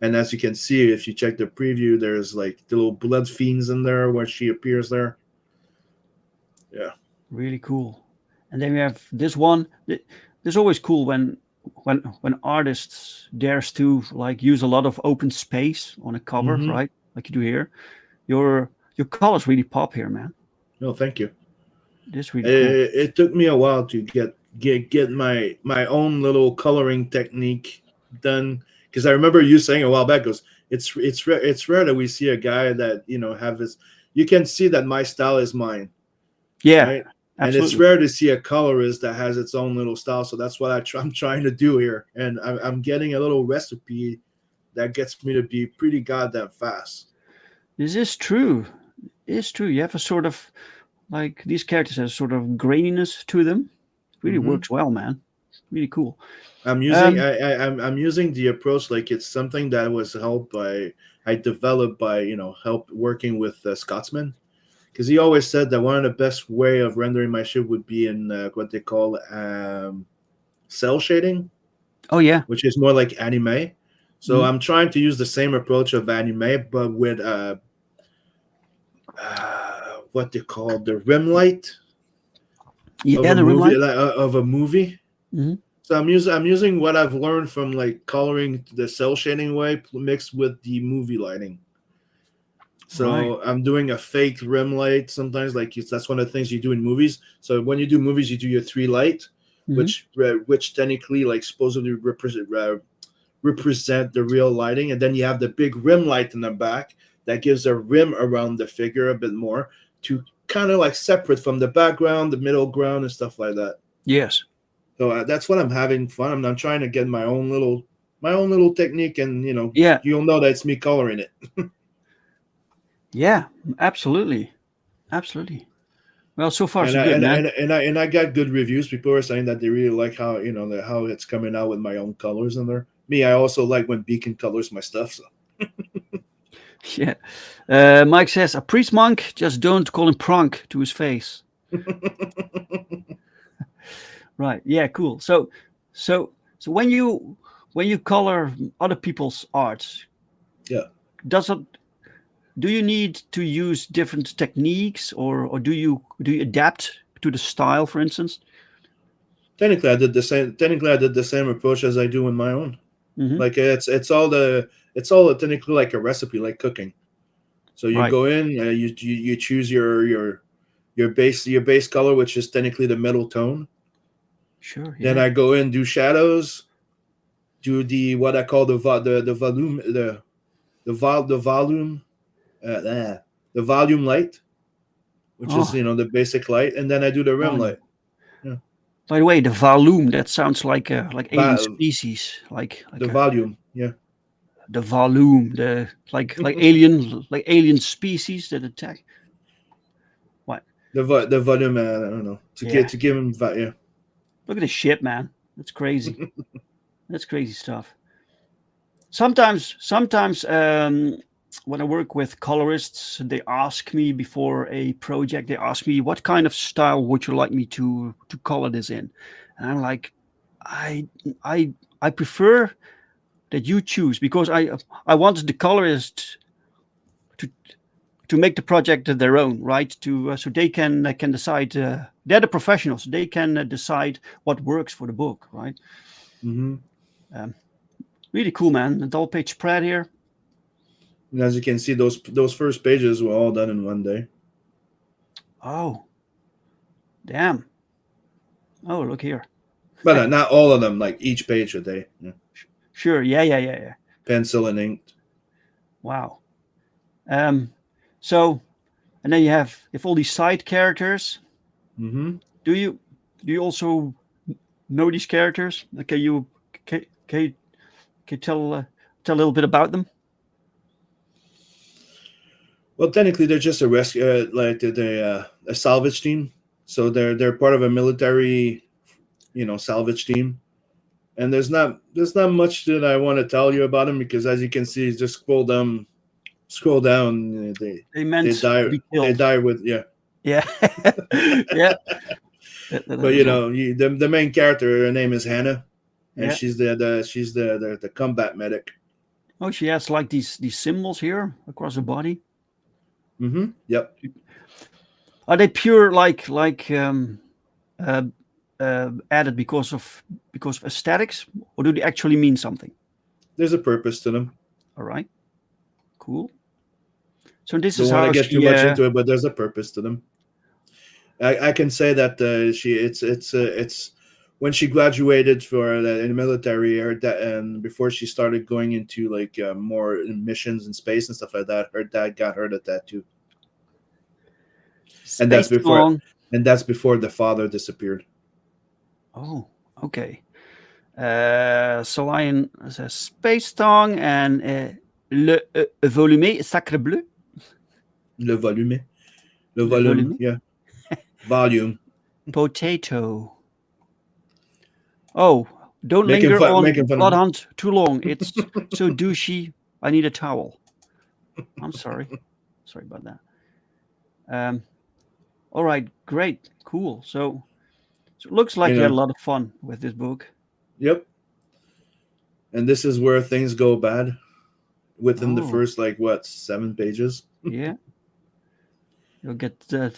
And as you can see, if you check the preview, there's like the little blood fiends in there where she appears there. Yeah. Really cool. And then we have this one. It's always cool when artists dares to like use a lot of open space on a cover, mm-hmm. right? Like you do here. Your colors really pop here, man. No, thank you. This really cool. It took me a while to get my own little coloring technique done, because I remember you saying a while back, it's rare that we see a guy that have his. You can see that my style is mine. Yeah. Right? Absolutely. And it's rare to see a colorist that has its own little style. So that's what I'm trying to do here. And I'm getting a little recipe that gets me to be pretty goddamn fast. This is true. It's true. You have a sort of, like, these characters have a sort of graininess to them. It really mm-hmm. works well, man. Really cool. I'm using the approach like it's something that was I developed by, help working with Scotsman. Because he always said that one of the best way of rendering my ship would be in what they call cell shading. Oh, yeah. Which is more like anime. So I'm trying to use the same approach of anime, but with what they call the rim light. Yeah, the rim light of a movie. Mm-hmm. So I'm using what I've learned from like coloring the cell shading way mixed with the movie lighting. So I'm doing a fake rim light sometimes, like that's one of the things you do in movies. So when you do movies, you do your 3 light, mm-hmm. which technically like supposedly represent the real lighting, and then you have the big rim light in the back that gives a rim around the figure a bit more to kind of like separate from the background, the middle ground, and stuff like that. Yes. So that's what I'm having fun. I'm trying to get my own little technique, and Yeah. you'll know that it's me coloring it. Yeah. Absolutely. Absolutely. Well, so far And so I, good, and, man. and I got good reviews. People are saying that they really like how how it's coming out with my own colors in there. Me, I also like when Beacon colors my stuff. So Yeah. Mike says a priest monk, just don't call him prunk to his face. Right. Yeah. Cool. So when you color other people's art, yeah. Do you need to use different techniques, or do you adapt to the style, for instance? Technically, I did the same approach as I do in my own. Mhm. Like it's all technically like a recipe, like cooking. So you Right. go in, you choose your base color, which is technically the middle tone. Sure. Then Yeah. I go in, do shadows, do the what I call the volume the volume light, which is Oh. the basic light, and then I do the rim Volume. light. Yeah. By the way, the volume, that sounds like alien Va- species, like the volume, yeah. the volume, the like alien species that attack. What? The volume, I don't know, Yeah. to give him yeah. Look at this shit, man. That's crazy. That's crazy stuff. Sometimes, when I work with colorists, they ask me before a project. They ask me, "What kind of style would you like me to color this in?" And I'm like, I prefer that you choose, because I want the colorist to make the project their own, right? So they can decide. They're the professionals. They can decide what works for the book, right? Mm-hmm. Really cool, man. The double page spread here. And as you can see, those first pages were all done in one day. Oh, damn. Oh, look here. But not all of them, like each page a day. Yeah. Sure. Yeah. Pencil and ink. Wow. So, and then you have all these side characters. Mm-hmm. Do you also know these characters? Can you tell a little bit about them? Well, technically, they're just a rescue, like a salvage team. So they're part of a military, salvage team. And there's not much that I want to tell you about them, because as you can see, just scroll down. They meant die. to be killed. They die with Yeah. Yeah. But the main character, her name is Hannah, and she's the combat medic. Oh, she has like these symbols here across the body. Mm-hmm. Yep. Are they pure added because of aesthetics, or do they actually mean something? There's a purpose to them. All right. Cool. So this Don't is want how to get too much into it, but there's a purpose to them. I can say that it's when she graduated in the military, and before she started going into more missions in space and stuff like that, her dad got her the tattoo. And that's before the father disappeared. Oh, okay. Saline says Space Tongue and le volume sacre bleu. Le volume, yeah. Volume. Potato. Oh, don't Making linger fun- on making fun of Blood me. Hunt too long. It's so douchey. I need a towel. I'm sorry. Sorry about that. All right, great, cool. So it looks like you had a lot of fun with this book. Yep. And this is where things go bad within the first 7 pages. Yeah. You'll get the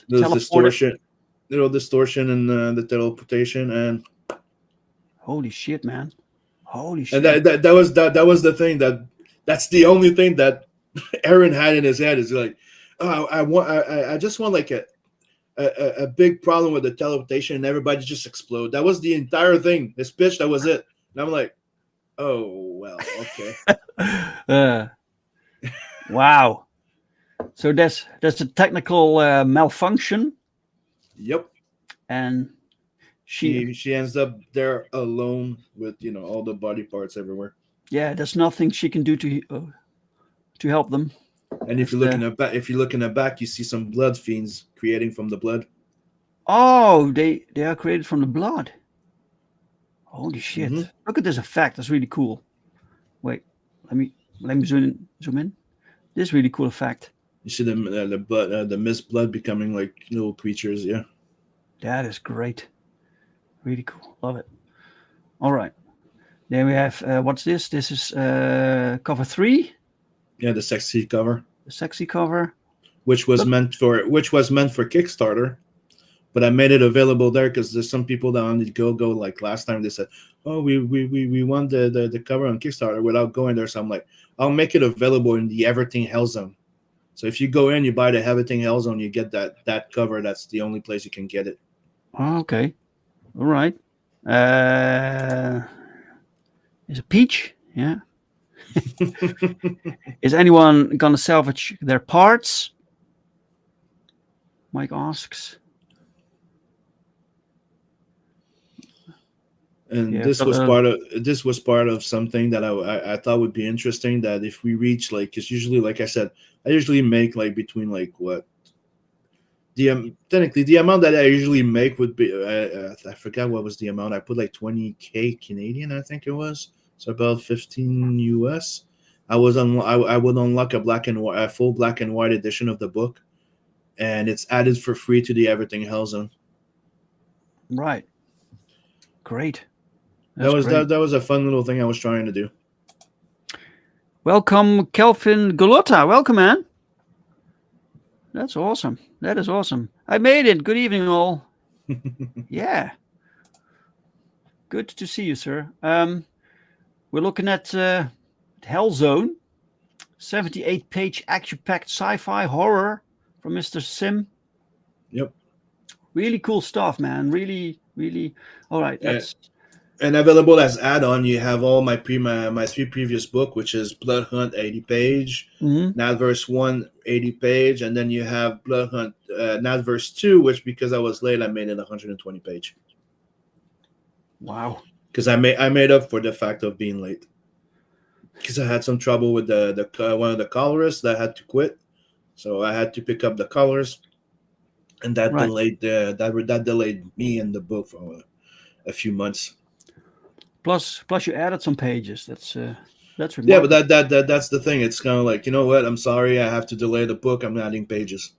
distortion and the teleportation, and holy shit, man! Holy shit! And that was the thing that's the only thing that Aaron had in his head, is like, oh, I just want like a big problem with the teleportation and everybody just explode. That was the entire thing. His pitch, that was it. And I'm like, oh well, okay. Wow. So that's a technical malfunction, Yep. and She ends up there alone with all the body parts everywhere. yeah, there's nothing she can do to help them. And if you look in the back, you see some blood fiends creating from the blood. Oh, they are created from the blood. Holy shit! Mhm. Look at this effect. That's really cool. Wait, let me zoom in. This is really cool effect. You see the blood, the mist blood becoming like little creatures. Yeah. That is great. Really cool. Love it. All right. Then we have what's this? This is cover 3. Yeah, the sexy cover, The sexy cover. which was meant for Kickstarter, but I made it available there because there's some people that on Indiegogo, like last time they said, "Oh, we want the cover on Kickstarter," without going there. So I'm like, I'll make it available in the Everything Hellzone. So if you go in, you buy the Everything Hellzone, you get that cover. That's the only place you can get it. Oh, okay. All right. Is a peach? Yeah. Is anyone gonna salvage their parts? Mike asks. And Yeah, this but, was part of something that I thought would be interesting. That if we reach because usually, like I said, I usually make like between like what technically the amount that I usually make would be I forgot what was the amount. I put like 20K Canadian, I think it was. So about 15 US. I would unlock a full black and white edition of the book, and it's added for free to the Everything Hellzone. Right. Great. That was great. that was a fun little thing I was trying to do. Welcome, Kelvin Golotta. Welcome, man. That's awesome. That is awesome. I made it. Good evening, all. Yeah. Good to see you, sir. We're looking at Hellzone, 78-page action-packed sci-fi horror from Mr. Sim. Yep. Really cool stuff, man. Really, really. All right. That's And available as add-on, you have all my 3 previous book, which is Blood Hunt 80-page, Nadverse 1 80-page, and then you have Blood Hunt Nadverse 2, which because I was late, I made it 120-page. Wow. Because I made up for the fact of being late. Because I had some trouble with the one of the colorists that had to quit, so I had to pick up the colors, and that delayed that delayed me in the book for a few months. Plus you added some pages. That's remarkable. Yeah, but that's the thing. It's kind of like, you know what? I'm sorry, I have to delay the book. I'm adding pages.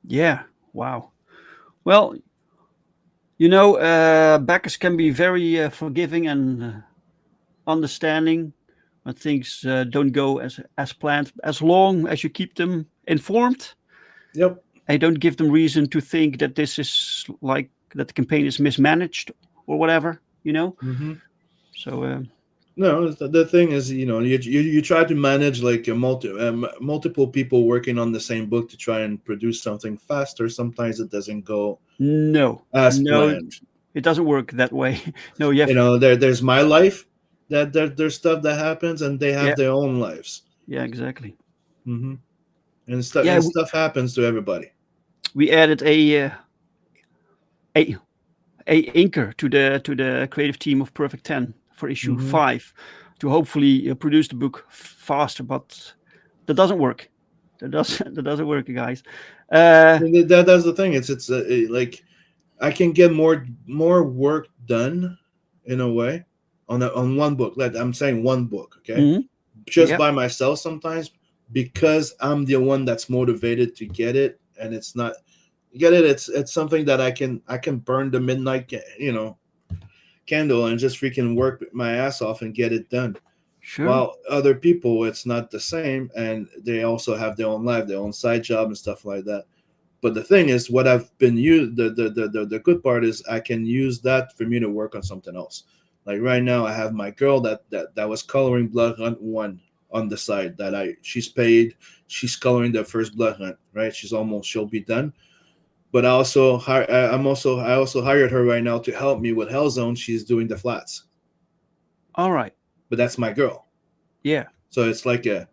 Yeah. Wow. Well, backers can be very forgiving and understanding when things don't go as planned, as long as you keep them informed. Yep. And don't give them reason to think that this is like that the campaign is mismanaged or whatever. Mm-hmm. So no, the thing is, you try to manage like multiple people working on the same book to try and produce something faster. Sometimes it doesn't go as planned. It doesn't work that way. No, you have, there's my life, that there's stuff that happens, and they have their own lives. Yeah, exactly. Mm-hmm. And stuff happens to everybody. We added a inker to the creative team of Perfect 10 for issue 5 to hopefully produce the book faster, but that doesn't work. That doesn't work, guys. That's the thing. It's like I can get more work done in a way on one book. Like I'm saying, one book, okay, just by myself sometimes, because I'm the one that's motivated to get it, and it's not. Get it? It's something that I can burn the midnight candle and just freaking work my ass off and get it done. Sure. While other people, it's not the same, and they also have their own life, their own side job and stuff like that. But the thing is, what I've been used, the good part is I can use that for me to work on something else. Like right now, I have my girl that was coloring Blood Hunt 1 on the side. She's paid. She's coloring the first Blood Hunt. Right, she'll be done. But I also hired her right now to help me with Hellzone. She's doing the flats. All right. But that's my girl. Yeah. So it's like a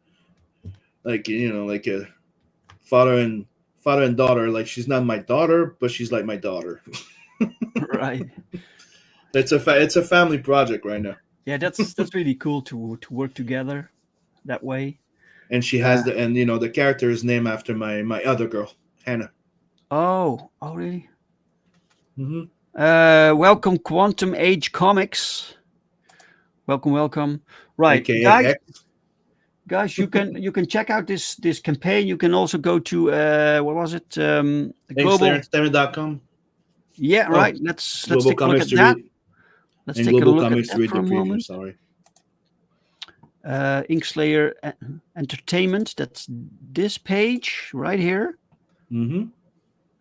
father and daughter. Like she's not my daughter, but she's like my daughter. Right. It's a family project right now. Yeah, that's really cool to work together that way. And she has the character is named after my other girl, Hannah. Oh, really? Mm-hmm. Welcome, Quantum Age Comics. Welcome. Right, AKA guys, you can check out this campaign. You can also go to what was it? The global. Entertainment.com. Yeah, right. Let's take a look Comics at to that. read. Let's And take a Global look at Comics to that read for the a preview. moment. Sorry. Inkslayer Entertainment. That's this page right here. Mm-hmm.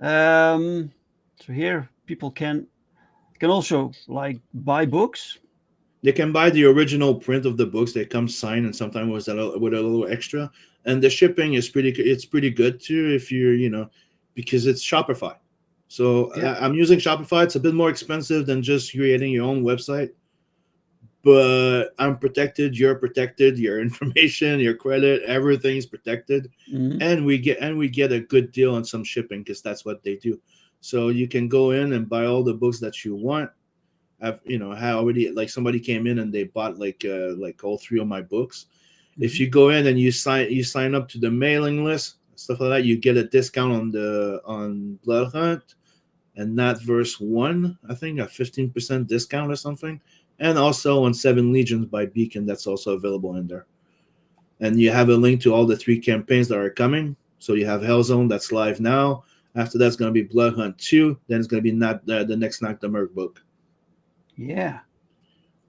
So here people can also like buy books. They can buy the original print of the books. They come signed, and sometimes with a little extra. And the shipping is pretty good too if you're because it's Shopify. So I'm using Shopify. It's a bit more expensive than just creating your own website, but I'm protected. You're protected. Your information, your credit, everything's protected, and we get a good deal on some shipping because that's what they do. So you can go in and buy all the books that you want. I already like somebody came in and they bought like all 3 of my books. If you go in and you sign up to the mailing list, stuff like that, you get a discount on Blood Hunt and Not Verse 1, I think a 15% discount or something. And also on 7 Legions by Beacon, that's also available in there. And you have a link to all the 3 campaigns that are coming. So you have Hellzone that's live now. After that's going to be Blood Hunt 2. Then it's going to be the next Knock the Merc book. Yeah.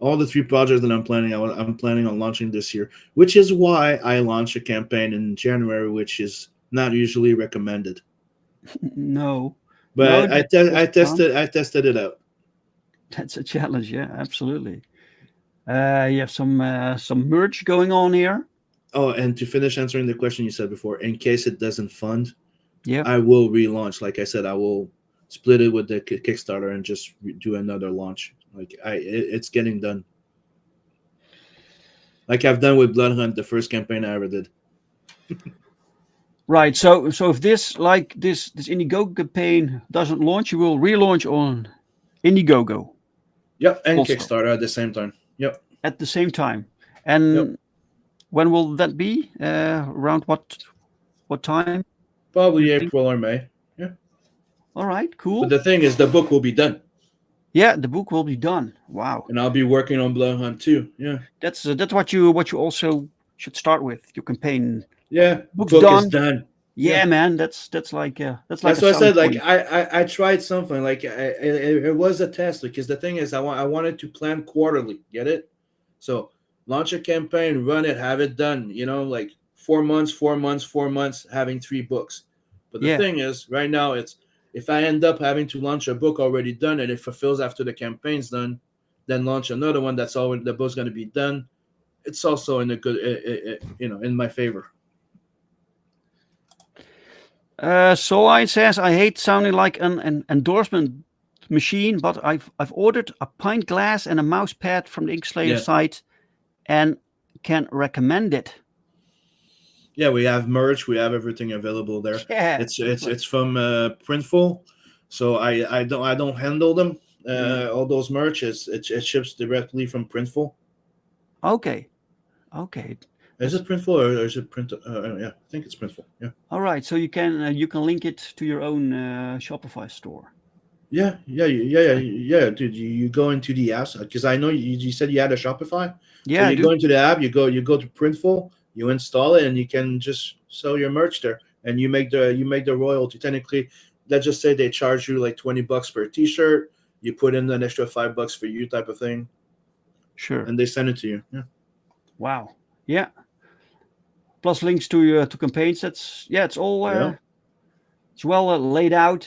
All the 3 projects that I'm planning on launching this year, which is why I launched a campaign in January, which is not usually recommended. No. But I tested it out. That's a challenge, yeah, absolutely. You have some merch going on here. Oh, and to finish answering the question you said before, in case it doesn't fund, yeah, I will relaunch. Like I said, I will split it with the Kickstarter and just do another launch. Like it's getting done. Like I've done with Blood Hunt, the first campaign I ever did. Right. So if this Indiegogo campaign doesn't launch, you will relaunch on Indiegogo. Yep, and also. Kickstarter at the same time. Yep. At the same time. And when will that be? Around what time? Probably April or May. Yeah. All right, cool. But the thing is, the book will be done. Yeah, the book will be done. Wow. And I'll be working on Blood Hunt too. Yeah. That's what you also should start with your campaign. Yeah. Book is done. Yeah, man. That's like that's what I said. Like I tried something. Like it was a test because the thing is, I wanted to plan quarterly. Get it? So launch a campaign, run it, have it done. Like 4 months, having 3 books. But the thing is, right now it's. If I end up having to launch a book already done and it fulfills after the campaign's done, then launch another one that's already the book's going to be done. It's also in a good, in my favor. Solide says, I hate sounding like an endorsement machine, but I've ordered a pint glass and a mouse pad from the Inkslayer site and can recommend it. Yeah, we have merch. We have everything available there. Yeah, it's from Printful, so I don't handle them. All those merch it ships directly from Printful. Okay. Is it Printful or is it Print? Yeah, I think it's Printful. Yeah. All right, so you can link it to your own Shopify store. Yeah, dude. You go into the apps because I know you said you had a Shopify. Yeah, so you go into the app. You go to Printful. You install it and you can just sell your merch there, and you make the royalty. Technically, let's just say they charge you like $20 per T-shirt. You put in an extra $5 for you, type of thing. Sure. And they send it to you. Yeah. Wow. Yeah. Plus links to campaigns. It's all it's well laid out.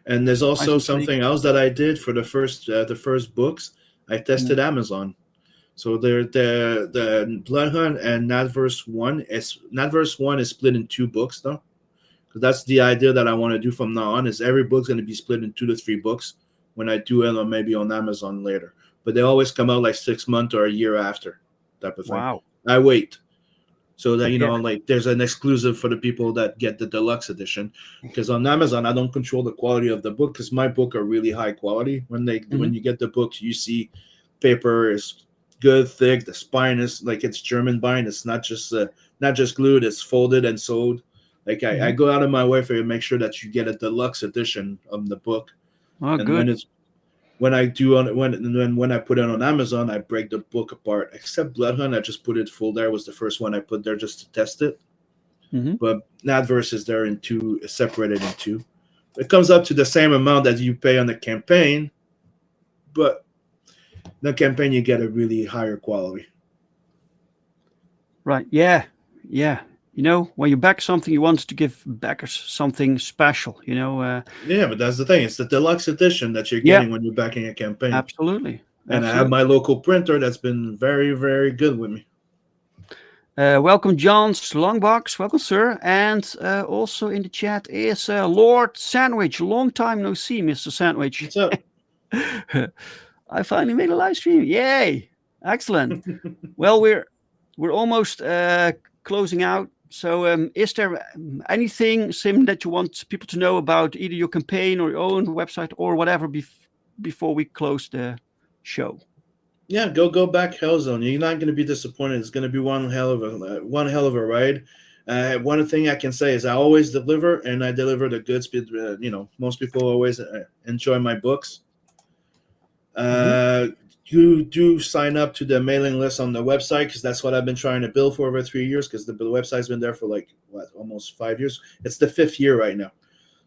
And there's also something else that I did for the first books. I tested Amazon. So the Blood Hunt and Not Verse 1 is split in 2 books though. Because that's the idea that I want to do from now on is every book's going to be split in 2 to 3 books when I do it or maybe on Amazon later. But they always come out like 6 months or a year after type of thing. Wow. I wait. so that like there's an exclusive for the people that get the deluxe edition. Because on Amazon, I don't control the quality of the book because my book are really high quality. When you get the books, you see paper is good, thick. The spine is like it's German bind. It's not just glued. It's folded and sewed. Like I go out of my way for you to make sure that you get a deluxe edition of the book. Oh, and good. when I put it on Amazon, I break the book apart. Except Bloodhunt, I just put it full. There was the first one I put there just to test it. But Adverse is there separated in two. It comes up to the same amount that you pay on the campaign, but the campaign you get a really higher quality. Right. Yeah. When you back something, you want to give backers something special. Yeah, but that's the thing. It's the deluxe edition that you're getting when you're backing a campaign. Absolutely. And I have my local printer that's been very, very good with me. Welcome, John's Longbox. Welcome, sir. And also in the chat is Lord Sandwich. Long time no see, Mr. Sandwich. What's up? I finally made a live stream. Yay! Excellent. Well, we're almost closing out. So is there anything, Sim, that you want people to know about either your campaign or your own website or whatever before we close the show? Yeah, go back Hellzone. You're not going to be disappointed. It's going to be one hell of a ride. One thing I can say is I always deliver, and I deliver the good speed. Most people always enjoy my books. You do sign up to the mailing list on the website because that's what I've been trying to build for over 3 years because the website's been there for almost 5 years. It's the 5th year right now.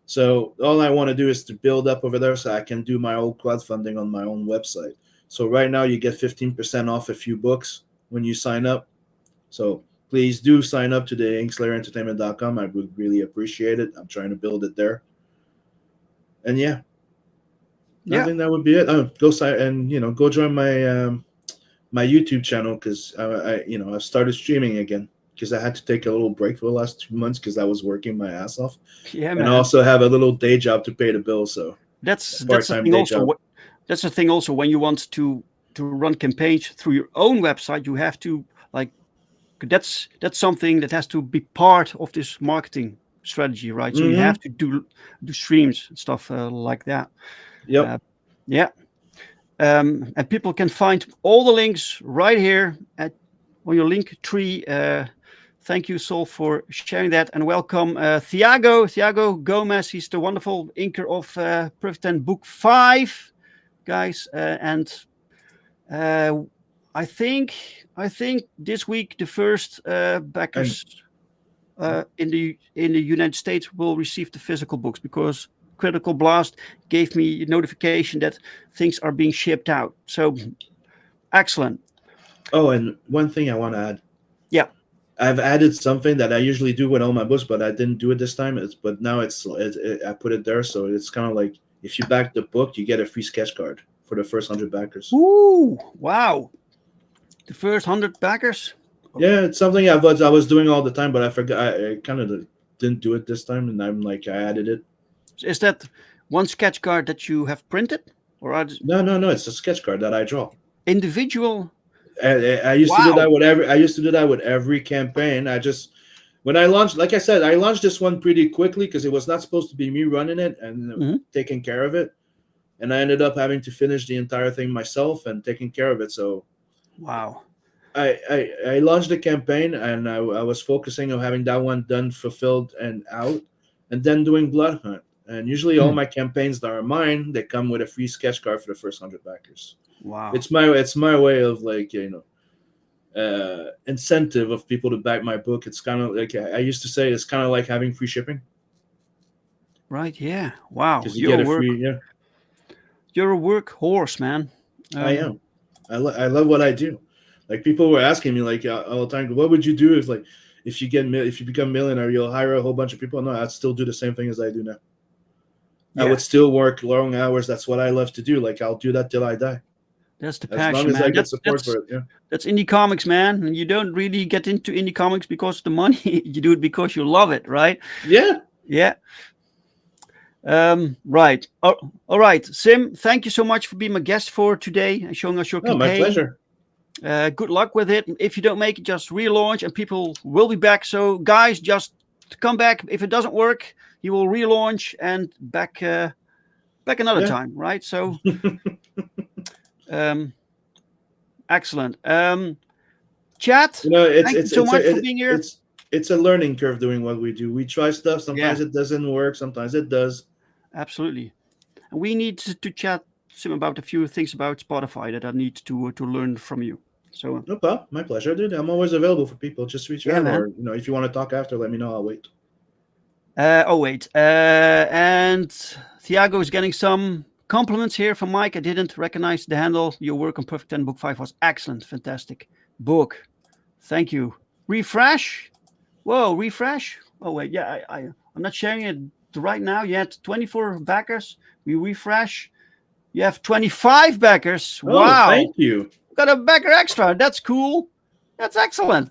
So all I want to do is to build up over there so I can do my old crowdfunding on my own website. So right now you get 15% off a few books when you sign up. So please do sign up to the inkslayerintertainment.com. I would really appreciate it. I'm trying to build it there. And I think that would be it. Go sign and go join my YouTube channel because I've started streaming again because I had to take a little break for the last 2 months because I was working my ass off. Yeah, and man. I also have a little day job to pay the bills. So that's the thing also. That's the thing also when you want to run campaigns through your own website, you have to that's something that has to be part of this marketing strategy, right? So you have to do streams and stuff like that. Yep. And people can find all the links right here on your Linktree. Thank you, Sol, for sharing that, and welcome Thiago Gomez. He's the wonderful inker of Perfect 10 Book 5, guys. And I think this week the first backers in the United States will receive the physical books because Critical Blast gave me a notification that things are being shipped out. So excellent. Oh, and one thing I want to add. Yeah. I've added something that I usually do with all my books, but I didn't do it this time. But now I put it there, so it's kind of like if you back the book, you get a free sketch card for the first 100 backers. Ooh, wow! The first 100 backers. Yeah, it's something I was doing all the time, but I forgot. I kind of didn't do it this time, and I added it. Is that one sketch card that you have printed, or No? It's a sketch card that I draw. Individual. I used to do that with every. I used to do that with every campaign. When I launched, like I said, I launched this one pretty quickly because it was not supposed to be me running it and taking care of it, and I ended up having to finish the entire thing myself and taking care of it. So, wow. I launched the campaign and I was focusing on having that one done, fulfilled, and out, and then doing Blood Hunt. And usually all my campaigns that are mine, they come with a free sketch card for the first 100 backers. Wow. It's my way of incentive of people to back my book. It's kind of like I used to say, it's kind of like having free shipping. Right. Yeah. Wow. Because you get a free. Yeah. You're a workhorse, man. I am. I love what I do. Like people were asking me all the time, what would you do if you become a millionaire, you'll hire a whole bunch of people? No, I'd still do the same thing as I do now. Yeah. I would still work long hours. That's what I love to do. I'll do that till I die. That's the passion, as long as man. I get support for it. Yeah. That's indie comics, man. And you don't really get into indie comics because of the money. You do it because you love it, right? Yeah. Yeah. Right. All right. Sim, thank you so much for being my guest for today and showing us your campaign. My pleasure. Good luck with it. If you don't make it, just relaunch and people will be back. So guys, just come back. If it doesn't work, he will relaunch and back another time, right? So excellent. Chat, thank you so much for being here. It's a learning curve doing what we do. We try stuff. Sometimes it doesn't work. Sometimes it does. Absolutely. And we need to chat some about a few things about Spotify that I need to learn from you. So no problem. My pleasure, dude. I'm always available for people. Just reach out, or if you want to talk after, let me know. I'll wait. And Thiago is getting some compliments here from Mike. I didn't recognize the handle. Your work on Perfect 10 Book 5 was excellent. Fantastic book. Thank you. Refresh. Whoa, refresh. Oh, wait. Yeah, I'm not sharing it right now. You had 24 backers. We refresh. You have 25 backers. Oh, wow. Thank you. Got a backer extra. That's cool. That's excellent.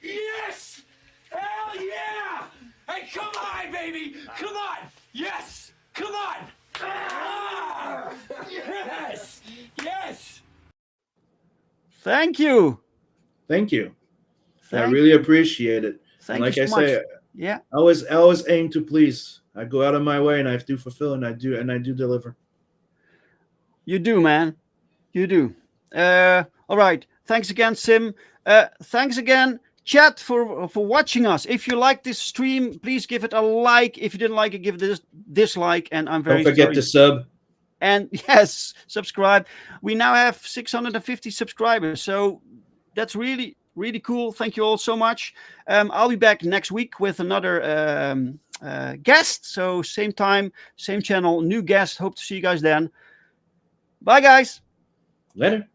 Yes! Hell yeah! Hey, come on, baby! Come on! Yes! Come on! Ah! Yes! Yes! Thank you. Thank you. I really appreciate it. Thank like you I so say, much. Yeah. I always aim to please. I go out of my way and I do fulfill and I do deliver. You do, man. You do. All right. Thanks again, Sim. Thanks again, chat, for watching us. If you like this stream, please give it a like. If you didn't like it, give it a dislike. And I'm very Don't forget to sub. And yes, subscribe. We now have 650 subscribers. So that's really, really cool. Thank you all so much. I'll be back next week with another guest. So same time, same channel, new guest. Hope to see you guys then. Bye, guys. Later.